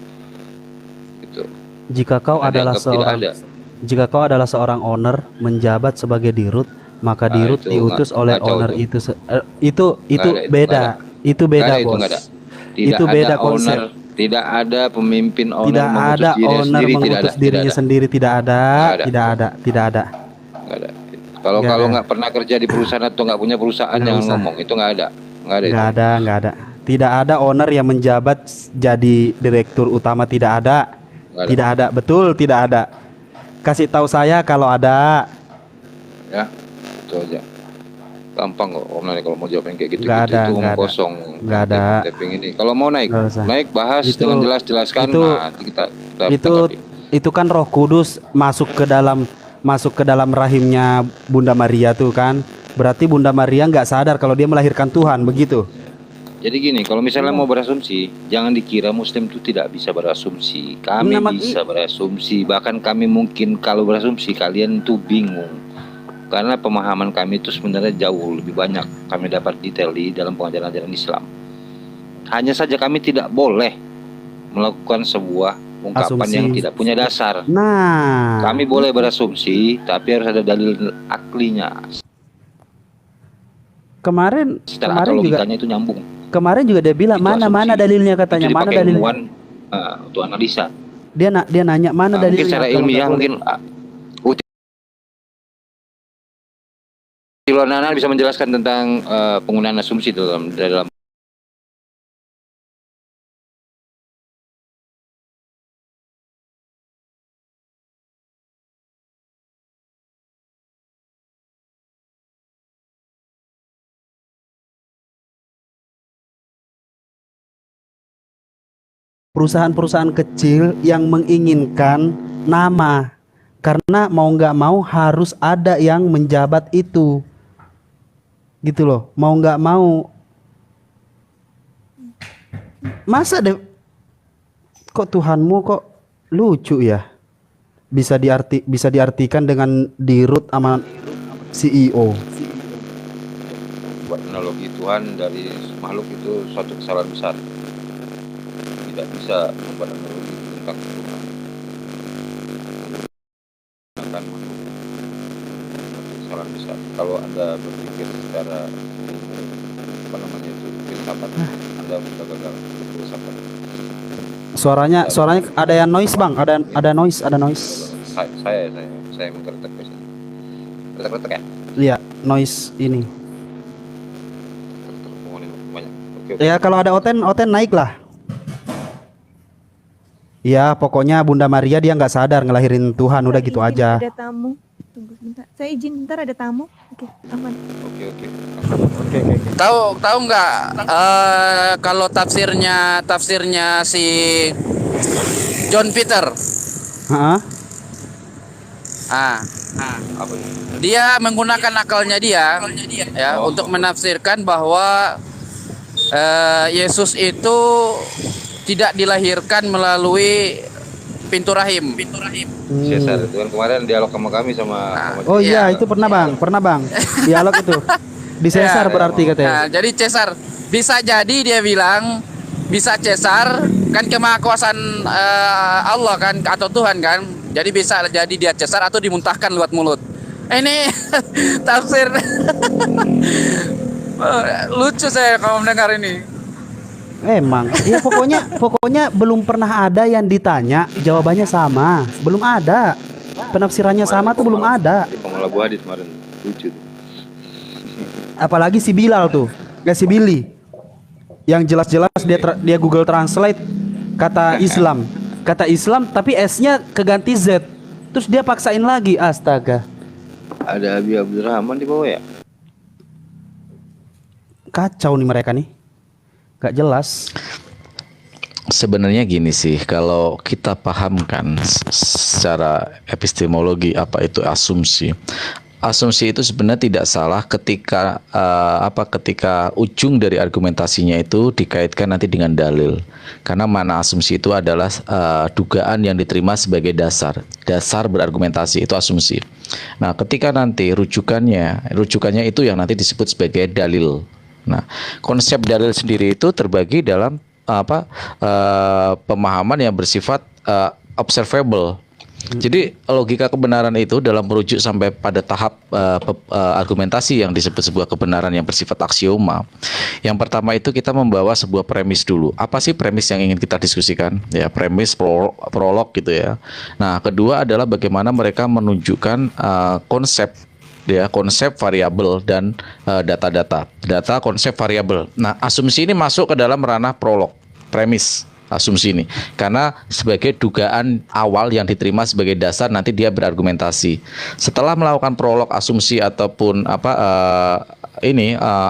Jika kau adalah seorang owner menjabat sebagai dirut, maka dirut itu diutus oleh owner itu. Itu beda. bos. Itu beda konsep. Tidak ada pemimpin owner Tidak ada owner mengutus dirinya sendiri, tidak ada. Nggak ada. Kalau nggak pernah kerja di perusahaan atau nggak punya perusahaan jangan ngomong, itu nggak ada. Nggak ada. Tidak ada owner yang menjabat jadi direktur utama, tidak ada. Tidak ada, betul tidak ada. Kasih tahu saya kalau ada. Ya, itu aja. Gampang kok Om Nani kalau mau jawab yang kayak gitu, Nggak ada, itu nggak ada. kosong. Nggak ada. Tapping ini. Kalau mau naik bahas Itu- dengan jelaskan. itu- Nah, kita tanggapi. Itu kan Roh Kudus masuk ke dalam rahimnya Bunda Maria tuh kan. Berarti Bunda Maria nggak sadar kalau dia melahirkan Tuhan, begitu. Jadi gini, kalau misalnya mau berasumsi, jangan dikira Muslim itu tidak bisa berasumsi. Kami bisa berasumsi, bahkan kami mungkin kalau berasumsi kalian tuh bingung. Karena pemahaman kami itu sebenarnya jauh lebih banyak kami dapat detail di dalam pengajaran-ajaran Islam. Hanya saja kami tidak boleh melakukan sebuah ungkapan yang tidak punya dasar. Nah, Kami boleh berasumsi, tapi harus ada dalil aklinya. kemarin Secara atau logikanya itu nyambung. Kemarin juga dia bilang Itu mana asumsi. dalilnya katanya, Itu mana dipakai dalilnya. ilmuwan, untuk analisa. Dia nanya mana Mungkin dalilnya. secara kalau ilmiah nggak boleh. mungkin Ilona bisa menjelaskan tentang penggunaan asumsi dalam perusahaan-perusahaan kecil yang menginginkan nama, karena mau nggak mau harus ada yang menjabat itu, gitu loh. Mau nggak mau, masa deh, kok Tuhanmu kok lucu ya, bisa diartikan dengan dirut sama CEO. buat analogi Tuhan dari makhluk itu suatu kesalahan besar. Tidak bisa membuat analogi tentang Tuhan. Akan makhluk suatu kesalahan besar. Kalau Anda berpikir secara apa namanya itu filsafat, Anda sudah gagal berfilsafat. Suaranya ada yang noise bang, ada noise. Saya mengkritik di sini. Kritik ya? Iya, noise ini. Banyak. Oke. Ya kalau ada Oten naik lah. Ya pokoknya Bunda Maria dia nggak sadar ngelahirin Tuhan, udah gitu aja. Ada tamu. Tunggu sebentar. Saya izin bentar, ada tamu. Oke, aman. Oke. Tahu nggak kalau tafsirnya si John Peter? Heeh. Ah, Apa itu? dia menggunakan akalnya dia ya untuk menafsirkan bahwa Yesus itu tidak dilahirkan melalui pintu rahim. Caesar itu kan kemarin dialog sama kami sama Oh iya, Iya. itu pernah bang, dialog itu di Caesar Ya. berarti katanya. Nah, jadi Caesar bisa jadi dia bilang bisa Caesar kan kemahakuasaan Allah kan atau Tuhan kan. Jadi bisa jadi dia Caesar atau dimuntahkan lewat mulut. Ini tafsir lucu saya kalau mendengar ini. Emang, ya pokoknya belum pernah ada yang ditanya jawabannya sama, belum ada penafsirannya sama tuh belum ada. di Pemala Bu Hadis kemarin lucu tuh. Apalagi si Bilal tuh, gak si Billy, yang jelas-jelas dia Google Translate kata Islam tapi S-nya keganti Z, terus dia paksain lagi, astaga, Ada Abi Abdurrahman di bawah ya. kacau nih mereka nih, gak jelas. Sebenarnya gini sih, kalau kita pahamkan secara epistemologi apa itu asumsi. Asumsi itu sebenarnya tidak salah ketika ketika ujung dari argumentasinya itu dikaitkan nanti dengan dalil. Karena mana asumsi itu adalah dugaan yang diterima sebagai dasar berargumentasi, itu asumsi. Nah, ketika nanti rujukannya itu yang nanti disebut sebagai dalil. Nah, konsep dalil sendiri itu terbagi dalam pemahaman yang bersifat observable. Jadi logika kebenaran itu dalam merujuk sampai pada tahap argumentasi yang disebut sebuah kebenaran yang bersifat aksioma. Yang pertama itu kita membawa sebuah premis dulu. Apa sih premis yang ingin kita diskusikan? Ya, premis prolog gitu ya. Nah, kedua adalah bagaimana mereka menunjukkan konsep variabel dan data konsep variabel. Nah, asumsi ini masuk ke dalam ranah prolog, premis asumsi ini, karena sebagai dugaan awal yang diterima sebagai dasar nanti dia berargumentasi. Setelah melakukan prolog, asumsi ataupun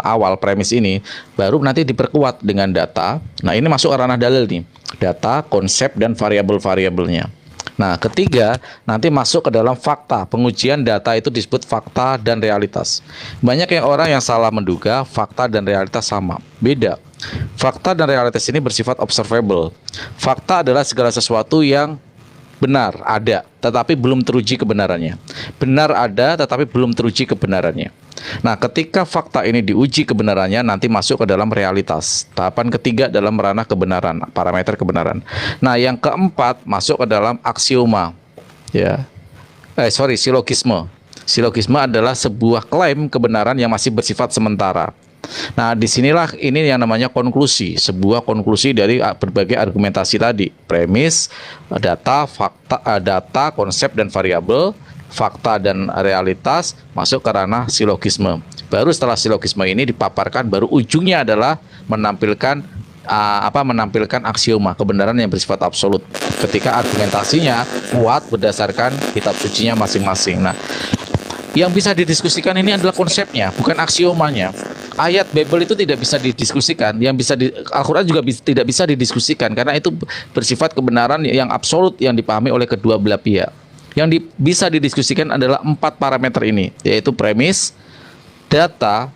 awal premis ini, baru nanti diperkuat dengan data. Nah, ini masuk ke ranah dalil nih, data, konsep dan variabel-variabelnya. Nah, ketiga nanti masuk ke dalam fakta. Pengujian data itu disebut fakta dan realitas. Banyak orang yang salah menduga fakta dan realitas sama. Beda. Fakta dan realitas ini bersifat observable. Fakta adalah segala sesuatu yang benar, ada, tetapi belum teruji kebenarannya. Benar ada, tetapi belum teruji kebenarannya. Nah, ketika fakta ini diuji kebenarannya, nanti masuk ke dalam realitas. Tahapan ketiga dalam ranah kebenaran, parameter kebenaran. Nah, yang keempat masuk ke dalam aksioma. Silogisme. Silogisme adalah sebuah klaim kebenaran yang masih bersifat sementara. Nah, disinilah ini yang namanya konklusi, sebuah konklusi dari berbagai argumentasi tadi, premis, data, konsep dan variabel, fakta dan realitas masuk ke ranah silogisme. Baru setelah silogisme ini dipaparkan, baru ujungnya adalah menampilkan aksioma, kebenaran yang bersifat absolut. Ketika argumentasinya kuat berdasarkan kitab sucinya masing-masing. Nah, yang bisa didiskusikan ini adalah konsepnya, bukan aksiomanya. Ayat Bible itu tidak bisa didiskusikan, Al-Quran juga tidak bisa didiskusikan karena itu bersifat kebenaran yang absolut yang dipahami oleh kedua belah pihak. Yang bisa didiskusikan adalah 4 parameter ini, yaitu premis, data,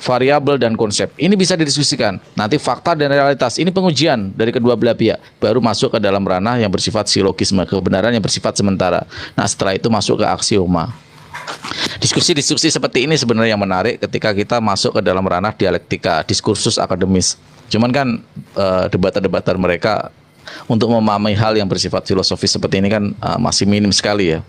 variabel dan konsep. Ini bisa didiskusikan. Nanti fakta dan realitas ini pengujian dari kedua belah pihak, baru masuk ke dalam ranah yang bersifat silogisme, kebenaran yang bersifat sementara. Nah, setelah itu masuk ke aksioma. Diskusi-diskusi seperti ini sebenarnya yang menarik ketika kita masuk ke dalam ranah dialektika, diskursus akademis. Cuman kan debat-debatan mereka untuk memahami hal yang bersifat filosofis seperti ini kan masih minim sekali.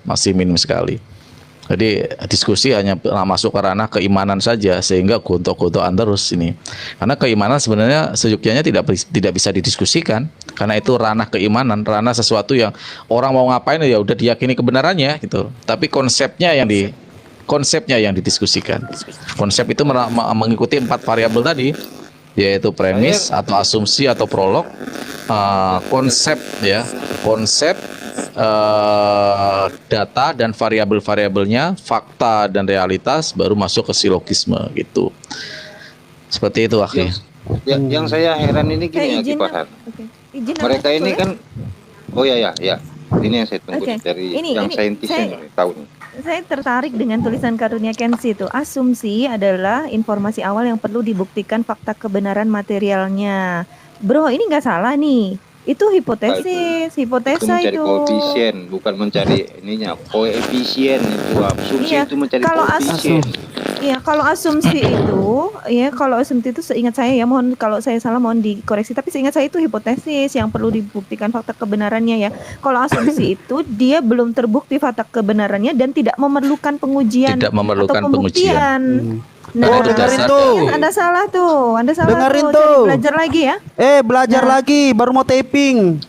Jadi diskusi hanya masuk ke ranah keimanan saja, sehingga gontok-gontokan terus ini. Karena keimanan sebenarnya sejujurnya tidak bisa didiskusikan, karena itu ranah keimanan, ranah sesuatu yang orang mau ngapain ya udah diyakini kebenarannya gitu. Tapi konsepnya yang didiskusikan. Konsep itu mengikuti 4 variabel tadi, yaitu premis atau asumsi atau prolog, konsep, data dan variabel-variabelnya, fakta dan realitas, baru masuk ke silogisme gitu. Seperti itu, Akhi. Yang saya heran ini gini ya, Kipasan. Mereka ini kan, Ini yang saya tunggu dari yang saintis yang tahu nih. Saya tertarik dengan tulisan Karunia Kensi itu. Asumsi adalah informasi awal yang perlu dibuktikan fakta kebenaran materialnya. Bro, ini nggak salah nih. Itu hipotesis, Itu hipotesa mencari itu. koefisien, bukan mencari ininya koefisien itu. Asumsi Iya, itu mencari kalau koefisien. Iya, kalau asumsi itu, ya kalau asumsi itu seingat saya ya, mohon kalau saya salah mohon dikoreksi. Tapi seingat saya itu hipotesis yang perlu dibuktikan fakta kebenarannya ya. Kalau asumsi itu dia belum terbukti fakta kebenarannya dan tidak memerlukan pengujian Tidak memerlukan atau pembuktian. Nah, Oh, itu dengerin dasar. tuh. Anda salah tuh, Anda salah Dengerin tuh. Jadi tuh. belajar lagi ya. Belajar Nah. lagi, baru mau taping.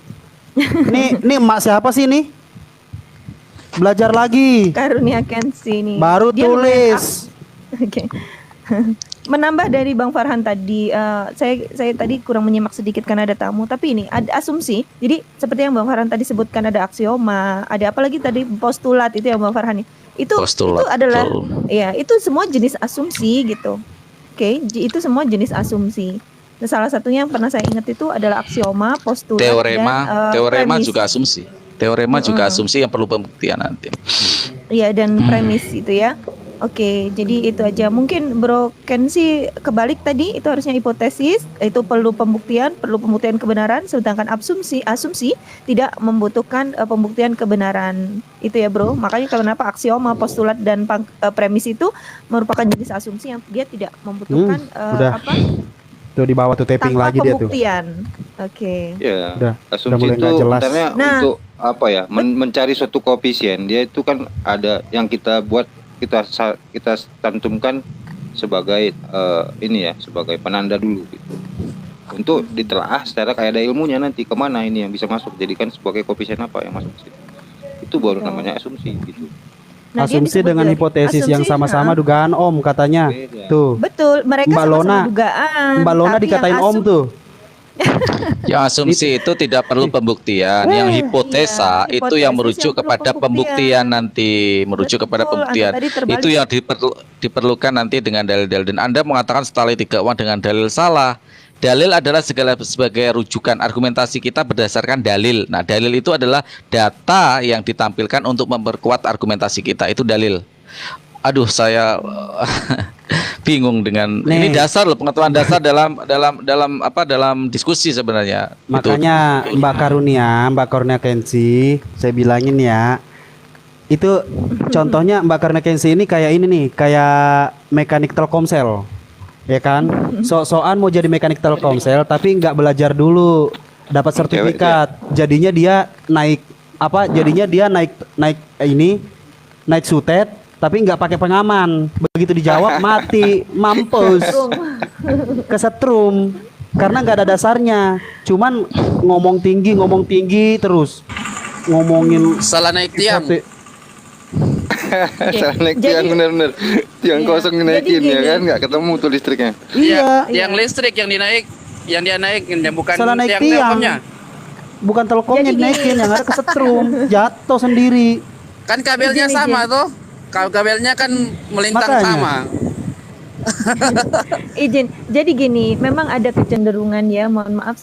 Nih emak siapa sih nih? Belajar lagi. Karunia Kensi nih. Baru Dia lumayan tulis. Oke. Menambah dari Bang Farhan tadi, saya tadi kurang menyimak sedikit karena ada tamu. Tapi ini ada asumsi. Jadi seperti yang Bang Farhan tadi sebutkan ada aksioma, ada apa lagi tadi postulat itu yang Bang Farhan nih. Itu Postulat, adalah, betul. ya itu semua jenis asumsi gitu. Oke, itu semua jenis asumsi. Nah, salah satunya yang pernah saya ingat itu adalah aksioma, postulat, dan Teorema premis. juga asumsi. Teorema juga asumsi yang perlu pembuktian nanti. Iya, dan premis itu ya. Oke, jadi itu aja. Mungkin Bro Kensi kebalik tadi, itu harusnya hipotesis, itu perlu pembuktian kebenaran, sedangkan asumsi tidak membutuhkan pembuktian kebenaran. Itu ya Bro. Makanya kenapa aksioma, postulat dan premis itu merupakan jenis asumsi yang dia tidak membutuhkan udah. Tuh di bawah tuh taping tanpa lagi dia tuh. pembuktian. Oke. Ya, Udah asumsi mulai itu nggak jelas. sebenarnya Nah. untuk apa ya? Mencari suatu koefisien. Dia itu kan ada yang kita buat, kita cantumkan sebagai ini ya, sebagai penanda dulu gitu. Untuk ditelaah secara kayak ada ilmunya nanti kemana ini yang bisa masuk, jadikan sebagai koefisien apa yang masuk ke situ. Itu baru Betul. namanya asumsi gitu. Nah, dia Asumsi disebut dengan dari- hipotesis yang asumsi, sama-sama dugaan Om katanya. Beda. Tuh. Betul, mereka Mbak sama-sama Lona. dugaan. Mbak Lona tapi dikatain yang Om tuh. Yang asumsi itu tidak perlu pembuktian. Yang hipotesa iya, itu yang hipotesis merujuk yang perlu kepada pembuktian nanti, merujuk kepada Betul, pembuktian. Anda tadi terbalik. Itu yang diperlukan nanti dengan dalil-dalil. Dan Anda mengatakan setelah 3 uang dengan dalil salah. Dalil adalah sebagai rujukan argumentasi kita berdasarkan dalil. Nah, dalil itu adalah data yang ditampilkan untuk memperkuat argumentasi kita. Itu dalil. Aduh, saya bingung dengan ini Nih. dasar loh, pengetahuan dasar dalam diskusi sebenarnya. Makanya Mbak Karunia Kensi, saya bilangin ya. Itu contohnya Mbak Karunia Kensi ini kayak ini nih, kayak mekanik Telkomsel. Ya kan? Sok-sokan mau jadi mekanik Telkomsel tapi nggak belajar dulu, dapat sertifikat. Jadinya dia naik sutet tapi nggak pakai pengaman. Begitu dijawab mati, mampus. Kesetrum karena nggak ada dasarnya. Cuman ngomong tinggi terus ngomongin Salah naik tiang. Salah naik Jadi- tiang, bener-bener tiang Iya, kosong jadi dinaikin ya gini. kan, nggak ketemu tuh listriknya. iya, Yang listrik yang dia naikin yang bukan salah naik tiang tiang. telkomnya. Bukan telkomnya Jadi gini. dinaikin, yang ada kesetrum, jatuh sendiri. Kan kabelnya Gini, sama Jin. tuh. Kabelnya kan melintang Makanya. sama. Izin. Jadi gini, memang ada kecenderungan ya, mohon maaf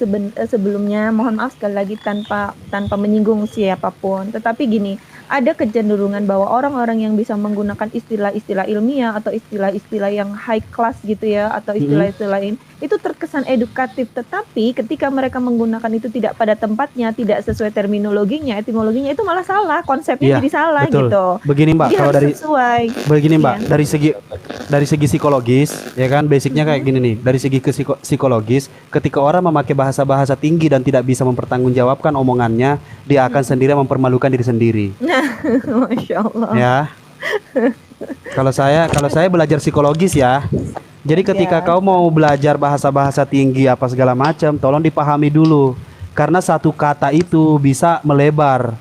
sebelumnya, mohon maaf sekali lagi tanpa menyinggung siapapun. Tetapi gini, ada kecenderungan bahwa orang-orang yang bisa menggunakan istilah-istilah ilmiah atau istilah-istilah yang high class gitu ya, atau istilah-istilah lain, itu terkesan edukatif. Tetapi ketika mereka menggunakan itu tidak pada tempatnya, tidak sesuai terminologinya, etimologinya, itu malah salah, konsepnya Iya, jadi salah betul. gitu. Begini Mbak, Jadi kalau harus dari sesuai. begini Mbak, Iya. dari segi psikologis, ya kan, basicnya kayak gini nih. Dari segi psikologis, ketika orang memakai bahasa-bahasa tinggi dan tidak bisa mempertanggungjawabkan omongannya, dia akan sendiri mempermalukan diri sendiri. Masya Allah. Ya. Kalau saya belajar psikologis ya. Jadi ketika Ya. kau mau belajar bahasa-bahasa tinggi apa segala macam, tolong dipahami dulu. Karena satu kata itu bisa melebar.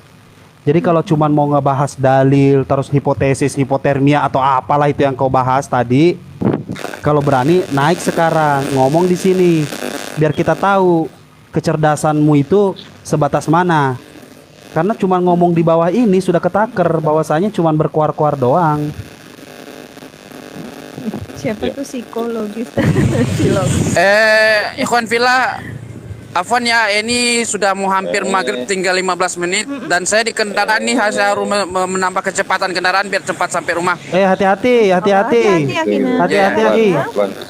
Jadi kalau cuman mau ngebahas dalil, terus hipotesis, hipotermia atau apalah itu yang kau bahas tadi, kalau berani naik sekarang, ngomong di sini, biar kita tahu kecerdasanmu itu sebatas mana. Karena cuma ngomong di bawah ini sudah ketaker, bahwasanya cuma berkuar-kuar doang. Siapa tuh psikologis? Ikhwan Villa Afwan ya, ini sudah mau hampir maghrib, tinggal 15 menit dan saya di kendaraan nih saya harus menambah kecepatan kendaraan biar cepat sampai rumah. Hati-hati. Hati-hati, Akina. Hati-hati, Ya. Aki.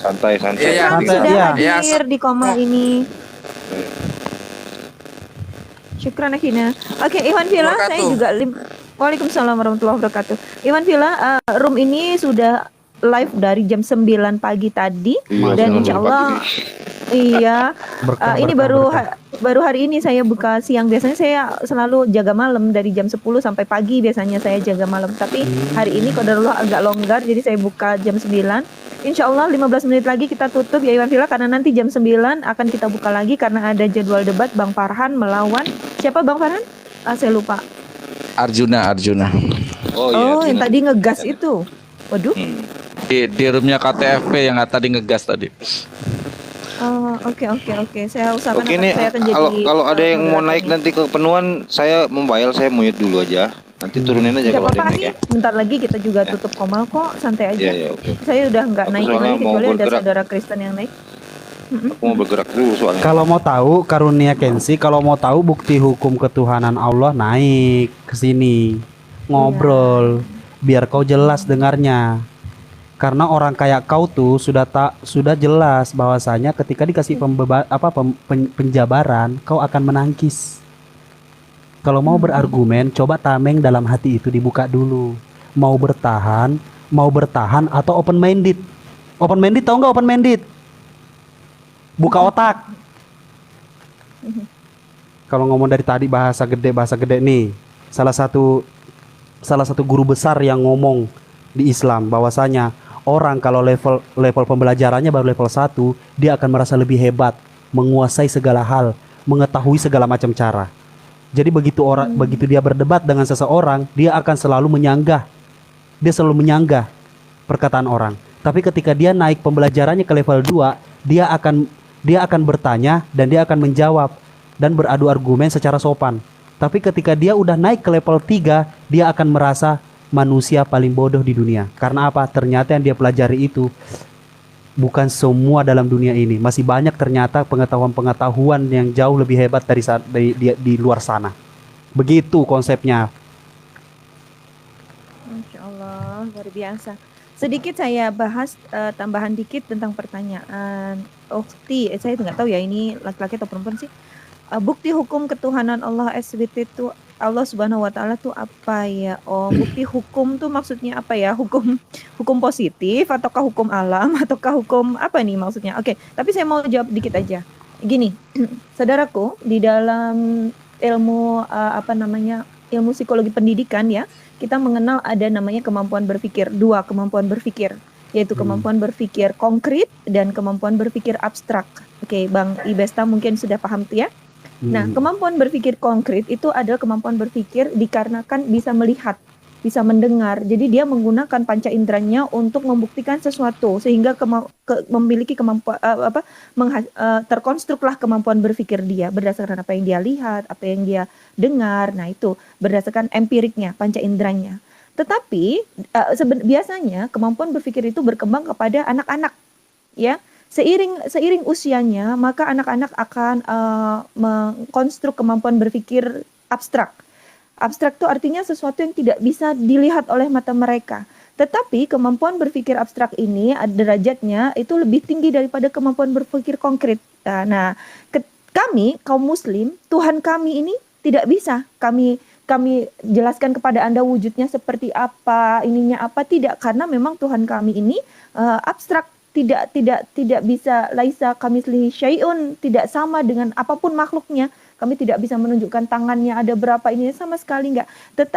Santai. Iya, Kan Santai, sudah iya. hadir di Komal ini. Syukran Akina. Oke, Iwan Villa, saya Wabarakatuh. juga Waalaikumsalam warahmatullahi wabarakatuh. Iwan Villa, room ini sudah live dari jam 9 pagi tadi Iya, dan jam insya 9 Allah iya. Berkah, Ini berkah. baru hari ini saya buka siang. Biasanya saya selalu jaga malam dari jam 10 sampai pagi biasanya saya jaga malam. Tapi hari ini qadarullah agak longgar jadi saya buka jam 9. Insya Allah 15 menit lagi kita tutup ya Iwan Villa karena nanti jam 9 akan kita buka lagi karena ada jadwal debat Bang Farhan melawan siapa Bang Farhan? Saya lupa. Arjuna. Oh yang tadi ngegas itu. Waduh. Di roomnya KTFP yang tadi ngegas tadi. Oh, oke. Saya usahakan Oke nih, saya akan jadi kalau ada yang mau naik moderatornya. nanti ke penuan, saya mobile saya mute dulu aja. Nanti turunin aja Nggak kalau ada apa-apa yang naik sih. ya. Bentar lagi kita juga tutup Komal kok, santai aja. Iya, oke. Saya udah nggak Aku naik soalnya lagi mau kecuali ada bergerak. saudara Kristen yang naik. Aku mau bergerak dulu soalnya. Kalau mau tahu karunia Kensi, kalau mau tahu bukti hukum ketuhanan Allah, naik ke sini. Ngobrol biar kau jelas dengarnya. Karena orang kayak kau tuh sudah jelas bahwasanya ketika dikasih penjabaran kau akan menangkis. Kalau mau berargumen, coba tameng dalam hati itu dibuka dulu. Mau bertahan atau open minded. Open minded tahu nggak open minded? Buka otak. Kalau ngomong dari tadi bahasa gede nih. Salah satu guru besar yang ngomong di Islam bahwasanya orang kalau level pembelajarannya baru level 1, dia akan merasa lebih hebat, menguasai segala hal, mengetahui segala macam cara. Jadi begitu dia berdebat dengan seseorang, dia akan selalu menyanggah. Dia selalu menyanggah perkataan orang. Tapi ketika dia naik pembelajarannya ke level 2, dia akan bertanya dan dia akan menjawab dan beradu argumen secara sopan. Tapi ketika dia udah naik ke level 3, dia akan merasa manusia paling bodoh di dunia. Karena apa? Ternyata yang dia pelajari itu bukan semua dalam dunia ini. Masih banyak ternyata pengetahuan yang jauh lebih hebat di luar sana. Begitu konsepnya. Masya Allah, luar biasa. Sedikit saya bahas tambahan dikit tentang pertanyaan Ukti. Saya nggak tahu ya ini laki-laki atau perempuan sih. Bukti hukum ketuhanan Allah SWT itu Allah Subhanahu wa taala tuh apa ya? Bukti hukum tuh maksudnya apa ya? Hukum positif ataukah hukum alam ataukah hukum apa nih maksudnya? Oke, tapi saya mau jawab dikit aja. Gini, saudaraku, di dalam ilmu ilmu psikologi pendidikan ya, kita mengenal ada namanya kemampuan berpikir, 2 kemampuan berpikir, yaitu kemampuan berpikir konkret dan kemampuan berpikir abstrak. Oke, Bang Ibesta mungkin sudah paham tuh ya. Nah, kemampuan berpikir konkret itu adalah kemampuan berpikir dikarenakan bisa melihat, bisa mendengar. Jadi dia menggunakan panca inderanya untuk membuktikan sesuatu sehingga memiliki kemampuan terkonstruklah kemampuan berpikir dia berdasarkan apa yang dia lihat, apa yang dia dengar. Nah, itu berdasarkan empiriknya, panca inderanya. Tetapi biasanya kemampuan berpikir itu berkembang kepada anak-anak, ya. Seiring usianya, maka anak-anak akan mengkonstruk kemampuan berpikir abstrak. Abstrak itu artinya sesuatu yang tidak bisa dilihat oleh mata mereka. Tetapi kemampuan berpikir abstrak ini derajatnya itu lebih tinggi daripada kemampuan berpikir konkret. Nah, kami kaum muslim, Tuhan kami ini tidak bisa kami jelaskan kepada Anda wujudnya seperti apa, ininya apa, tidak, karena memang Tuhan kami ini abstrak. Tidak bisa, laisa kamitslihi syai'un, tidak sama dengan apapun makhluknya. Kami tidak bisa menunjukkan tangannya ada berapa, ini sama sekali enggak.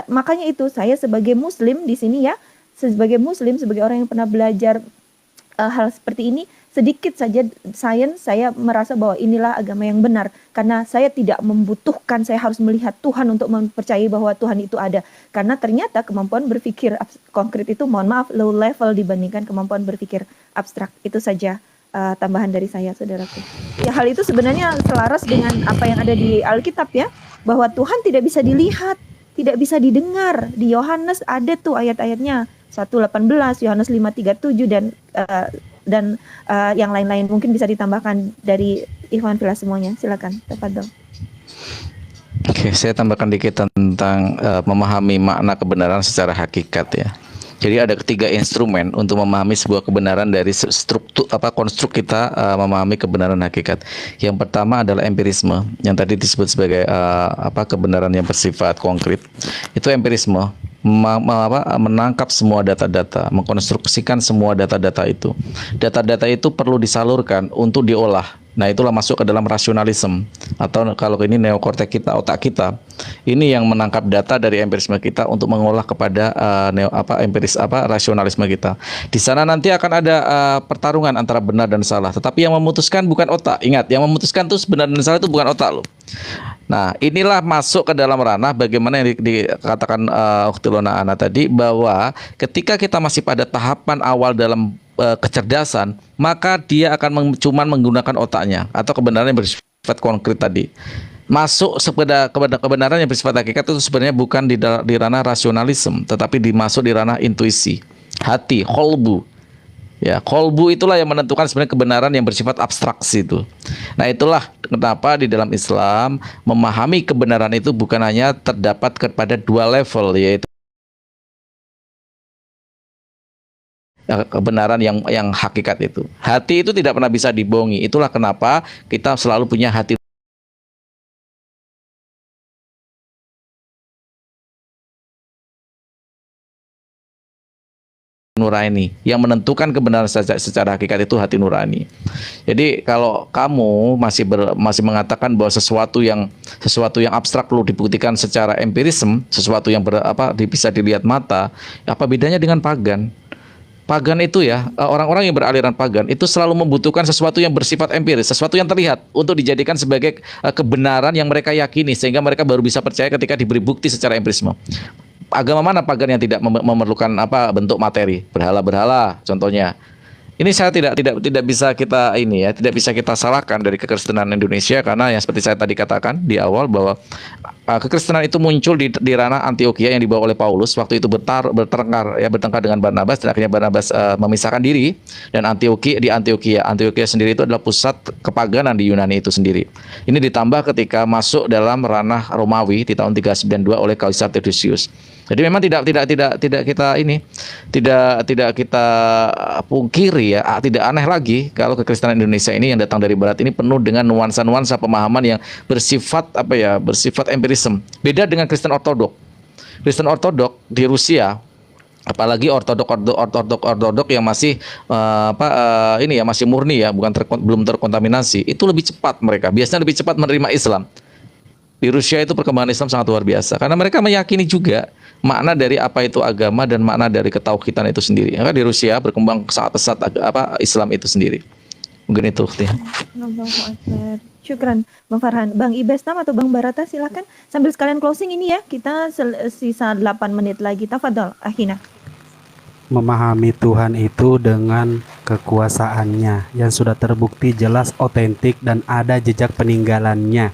Makanya itu saya sebagai muslim di sini ya, sebagai muslim, sebagai orang yang pernah belajar hal seperti ini, sedikit saja saya merasa bahwa inilah agama yang benar, karena saya tidak membutuhkan, saya harus melihat Tuhan untuk mempercayai bahwa Tuhan itu ada, karena ternyata kemampuan berpikir konkret itu, mohon maaf, low level dibandingkan kemampuan berpikir abstrak. Itu saja tambahan dari saya, saudaraku. Ya, hal itu sebenarnya selaras dengan apa yang ada di Alkitab ya, bahwa Tuhan tidak bisa dilihat, tidak bisa didengar. Di Yohanes ada tuh ayat-ayatnya, 1:18, Yohanes 5:37 dan yang lain-lain mungkin bisa ditambahkan dari Ikhwan fillah semuanya. Silakan, tafadhol. Oke, saya tambahkan dikit tentang memahami makna kebenaran secara hakikat ya. Jadi ada ketiga instrumen untuk memahami sebuah kebenaran dari struktur konstruk kita memahami kebenaran hakikat. Yang pertama adalah empirisme, yang tadi disebut sebagai kebenaran yang bersifat konkret. Itu empirisme, menangkap semua data-data, mengkonstruksikan semua data-data itu. Data-data itu perlu disalurkan untuk diolah. Nah, itulah masuk ke dalam rasionalisme, atau kalau ini neokortek kita, otak kita. Ini yang menangkap data dari empirisme kita untuk mengolah kepada rasionalisme kita. Di sana nanti akan ada pertarungan antara benar dan salah. Tetapi yang memutuskan bukan otak. Ingat, yang memutuskan itu benar dan salah itu bukan otak loh. Nah, inilah masuk ke dalam ranah bagaimana yang dikatakan Ukhtilona Ana tadi, bahwa ketika kita masih pada tahapan awal dalam kecerdasan, maka dia akan cuman menggunakan otaknya atau kebenaran yang bersifat konkret tadi. Masuk kebenaran yang bersifat hakikat itu sebenarnya bukan di ranah rasionalisme, tetapi dimasuk di ranah intuisi, hati, kolbu. Ya, kolbu itulah yang menentukan sebenarnya kebenaran yang bersifat abstraksi itu. Nah, itulah kenapa di dalam Islam memahami kebenaran itu bukan hanya terdapat kepada dua level, yaitu kebenaran yang hakikat itu. Hati itu tidak pernah bisa dibohongi. Itulah kenapa kita selalu punya hati nurani. Yang menentukan kebenaran secara hakikat itu hati nurani. Jadi kalau kamu masih mengatakan bahwa sesuatu yang abstrak perlu dibuktikan secara empirisme, sesuatu yang bisa dilihat mata, apa bedanya dengan pagan? Pagan itu ya, orang-orang yang beraliran pagan itu selalu membutuhkan sesuatu yang bersifat empiris, sesuatu yang terlihat untuk dijadikan sebagai kebenaran yang mereka yakini, sehingga mereka baru bisa percaya ketika diberi bukti secara empirisme. Agama mana pagan yang tidak memerlukan bentuk materi? Berhala-berhala contohnya. Ini saya tidak bisa kita salahkan dari kekristenan Indonesia, karena yang seperti saya tadi katakan di awal bahwa kekristenan itu muncul di ranah Antiokhia yang dibawa oleh Paulus. Waktu itu bertengkar dengan Barnabas, dan akhirnya Barnabas memisahkan diri, dan Antiokhia sendiri itu adalah pusat kepaganan di Yunani itu sendiri. Ini ditambah ketika masuk dalam ranah Romawi di tahun 392 oleh Kaisar Theodosius. Jadi memang tidak kita pungkiri ya, tidak aneh lagi kalau kekristenan Indonesia ini yang datang dari barat ini penuh dengan nuansa-nuansa pemahaman yang bersifat empirisme. Beda dengan Kristen Ortodok. Kristen Ortodok di Rusia, apalagi ortodok yang masih masih murni ya, belum terkontaminasi, itu lebih cepat mereka. Biasanya lebih cepat menerima Islam. Di Rusia itu perkembangan Islam sangat luar biasa, karena mereka meyakini juga makna dari apa itu agama dan makna dari ketauhidan itu sendiri. Maka di Rusia berkembang sangat pesat Islam itu sendiri. Mungkin itu. Allahu Akbar. Syukran Bang Farhan. Bang Ibestam atau Bang Barata silakan sambil sekalian closing ini ya. Kita sisa 8 menit lagi. Tafadhol Akhina. Memahami Tuhan itu dengan kekuasaannya yang sudah terbukti jelas, otentik, dan ada jejak peninggalannya.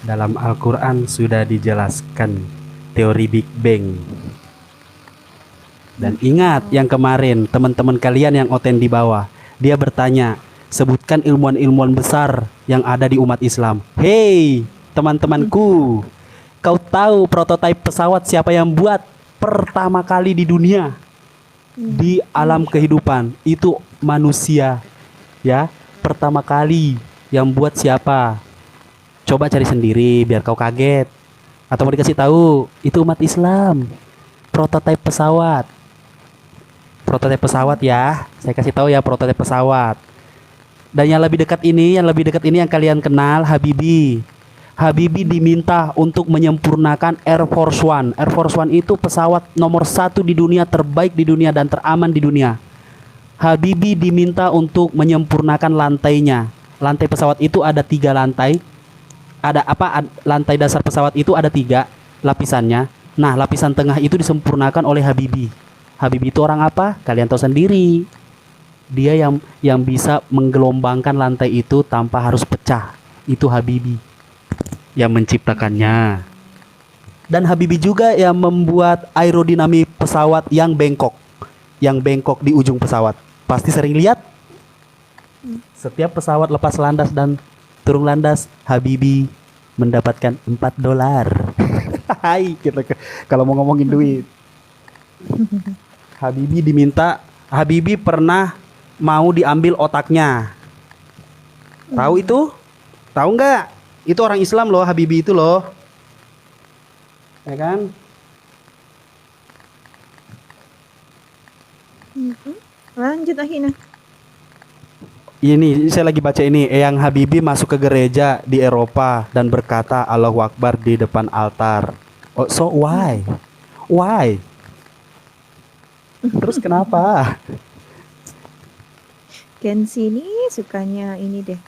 Dalam Al-Quran sudah dijelaskan teori Big Bang. Dan ingat yang kemarin, teman-teman kalian yang oten di bawah, dia bertanya, sebutkan ilmuwan-ilmuwan besar yang ada di umat Islam. Hei teman-temanku, kau tahu prototipe pesawat siapa yang buat pertama kali di dunia? Di alam kehidupan itu manusia, ya. Pertama kali yang buat siapa? Coba cari sendiri biar kau kaget. Atau mau dikasih tahu, itu umat Islam. Prototipe pesawat. Prototipe pesawat ya. Saya kasih tahu ya, prototipe pesawat. Dan yang lebih dekat ini yang kalian kenal, Habibie. Habibie diminta untuk menyempurnakan Air Force One. Air Force One itu pesawat nomor 1 di dunia, terbaik di dunia dan teraman di dunia. Habibie diminta untuk menyempurnakan lantainya. Lantai pesawat itu ada 3 lantai. Lantai dasar pesawat itu ada 3 lapisannya. Nah, lapisan tengah itu disempurnakan oleh Habibie. Habibie itu orang apa? Kalian tahu sendiri. Dia yang bisa menggelombangkan lantai itu tanpa harus pecah. Itu Habibie yang menciptakannya. Dan Habibie juga yang membuat aerodinamik pesawat yang bengkok. Yang bengkok di ujung pesawat. Pasti sering lihat? Setiap pesawat lepas landas dan turun landas, Habibie mendapatkan $4. Hai, kalau mau ngomongin duit. Habibie pernah mau diambil otaknya. Tahu itu? Tahu nggak? Itu orang Islam loh, Habibie itu loh. Ya kan? Lanjut Ahina. Ini saya lagi baca ini, Eyang Habibie masuk ke gereja di Eropa dan berkata Allahu Akbar di depan altar. Oh, so why? Why? Terus kenapa? Kenzi ini sukanya ini deh.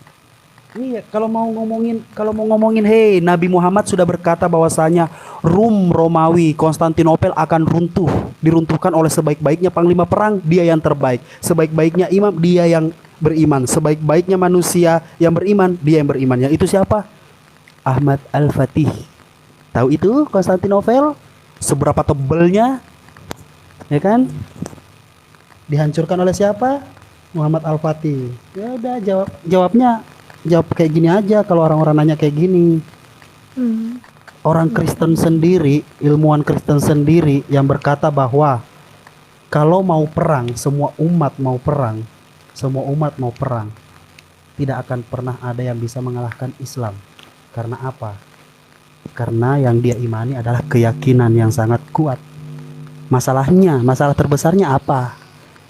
Iya, kalau mau ngomongin, hey, Nabi Muhammad sudah berkata bahwasanya Romawi, Konstantinopel akan diruntuhkan oleh sebaik-baiknya panglima perang, dia yang terbaik. Sebaik-baiknya imam, dia yang beriman. Sebaik-baiknya manusia yang beriman, dia yang beriman. Yang itu siapa? Ahmad Al-Fatih. Tahu itu Konstantinopel? Seberapa tebelnya? Ya kan? Dihancurkan oleh siapa? Muhammad Al-Fatih. Ya udah, jawab kayak gini aja kalau orang-orang nanya kayak gini. Orang Kristen sendiri, ilmuwan Kristen sendiri yang berkata bahwa kalau mau perang, semua umat mau perang, tidak akan pernah ada yang bisa mengalahkan Islam. Karena apa? Karena yang dia imani adalah keyakinan yang sangat kuat. Masalah terbesarnya apa?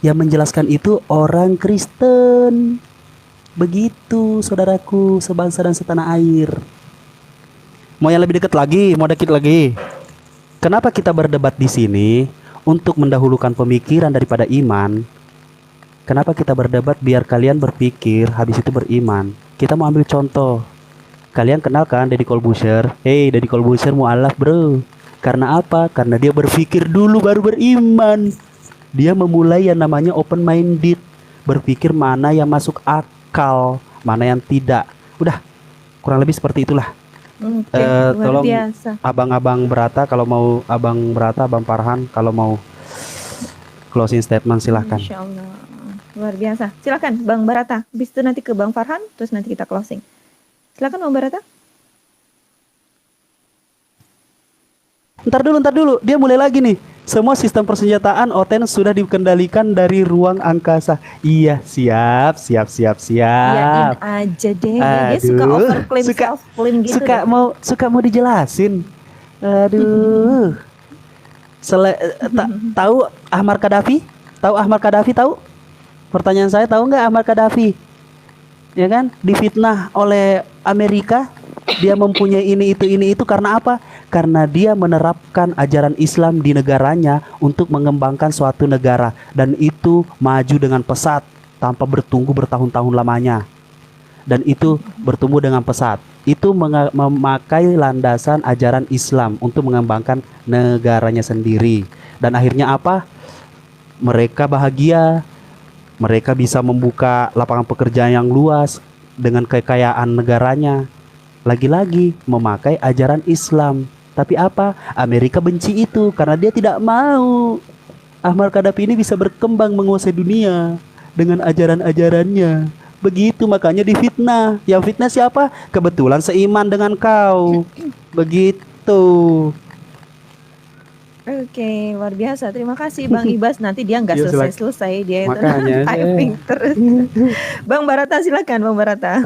Yang menjelaskan itu orang Kristen. Begitu saudaraku sebangsa dan setanah air. Mau yang lebih dekat lagi, mau dikit lagi. Kenapa kita berdebat di sini? Untuk mendahulukan pemikiran daripada iman. Kenapa kita berdebat? Biar kalian berpikir, habis itu beriman. Kita mau ambil contoh. Kalian kenal kan Deddy Corbuzier? Hey, Deddy Corbuzier mualaf bro. Karena apa? Karena dia berpikir dulu baru beriman. Dia memulai yang namanya open minded. Berpikir mana yang masuk akal, mana yang tidak. Udah, kurang lebih seperti itulah. Oke, luar Tolong biasa. abang-abang Berata kalau mau, Abang Farhan kalau mau closing statement silahkan. Insya Allah. Luar biasa. Silakan Bang Barata. Habis itu nanti ke Bang Farhan, terus nanti kita closing. Silakan Bang Barata. Ntar dulu, dia mulai lagi nih. Semua sistem persenjataan OTAN sudah dikendalikan dari ruang angkasa. Iya, siap. Yain aja deh. Dia suka Aduh, overclaim, self-claim gitu. suka mau dijelasin. Aduh. Tahu Ahmad Gaddafi? Tahu? Pertanyaan saya, tahu nggak Ahmad Gaddafi? Ya kan? Difitnah oleh Amerika. Dia mempunyai ini itu karena apa? Karena dia menerapkan ajaran Islam di negaranya untuk mengembangkan suatu negara, dan itu maju dengan pesat tanpa bertunggu bertahun-tahun lamanya. Dan itu bertumbuh dengan pesat. Itu memakai landasan ajaran Islam untuk mengembangkan negaranya sendiri. Dan akhirnya apa? Mereka bahagia. Mereka bisa membuka lapangan pekerjaan yang luas dengan kekayaan negaranya. Lagi-lagi memakai ajaran Islam. Tapi apa? Amerika benci itu karena dia tidak mau Ahmad Gaddafi ini bisa berkembang menguasai dunia dengan ajaran-ajarannya. Begitu, makanya difitnah. Yang fitnah siapa? Kebetulan seiman dengan kau. Begitu. Oke, luar biasa. Terima kasih Bang Ibas. Nanti dia nggak Iya, selesai-selesai dia itu Makanya, typing terus. Bang Barata silakan Bang Barata.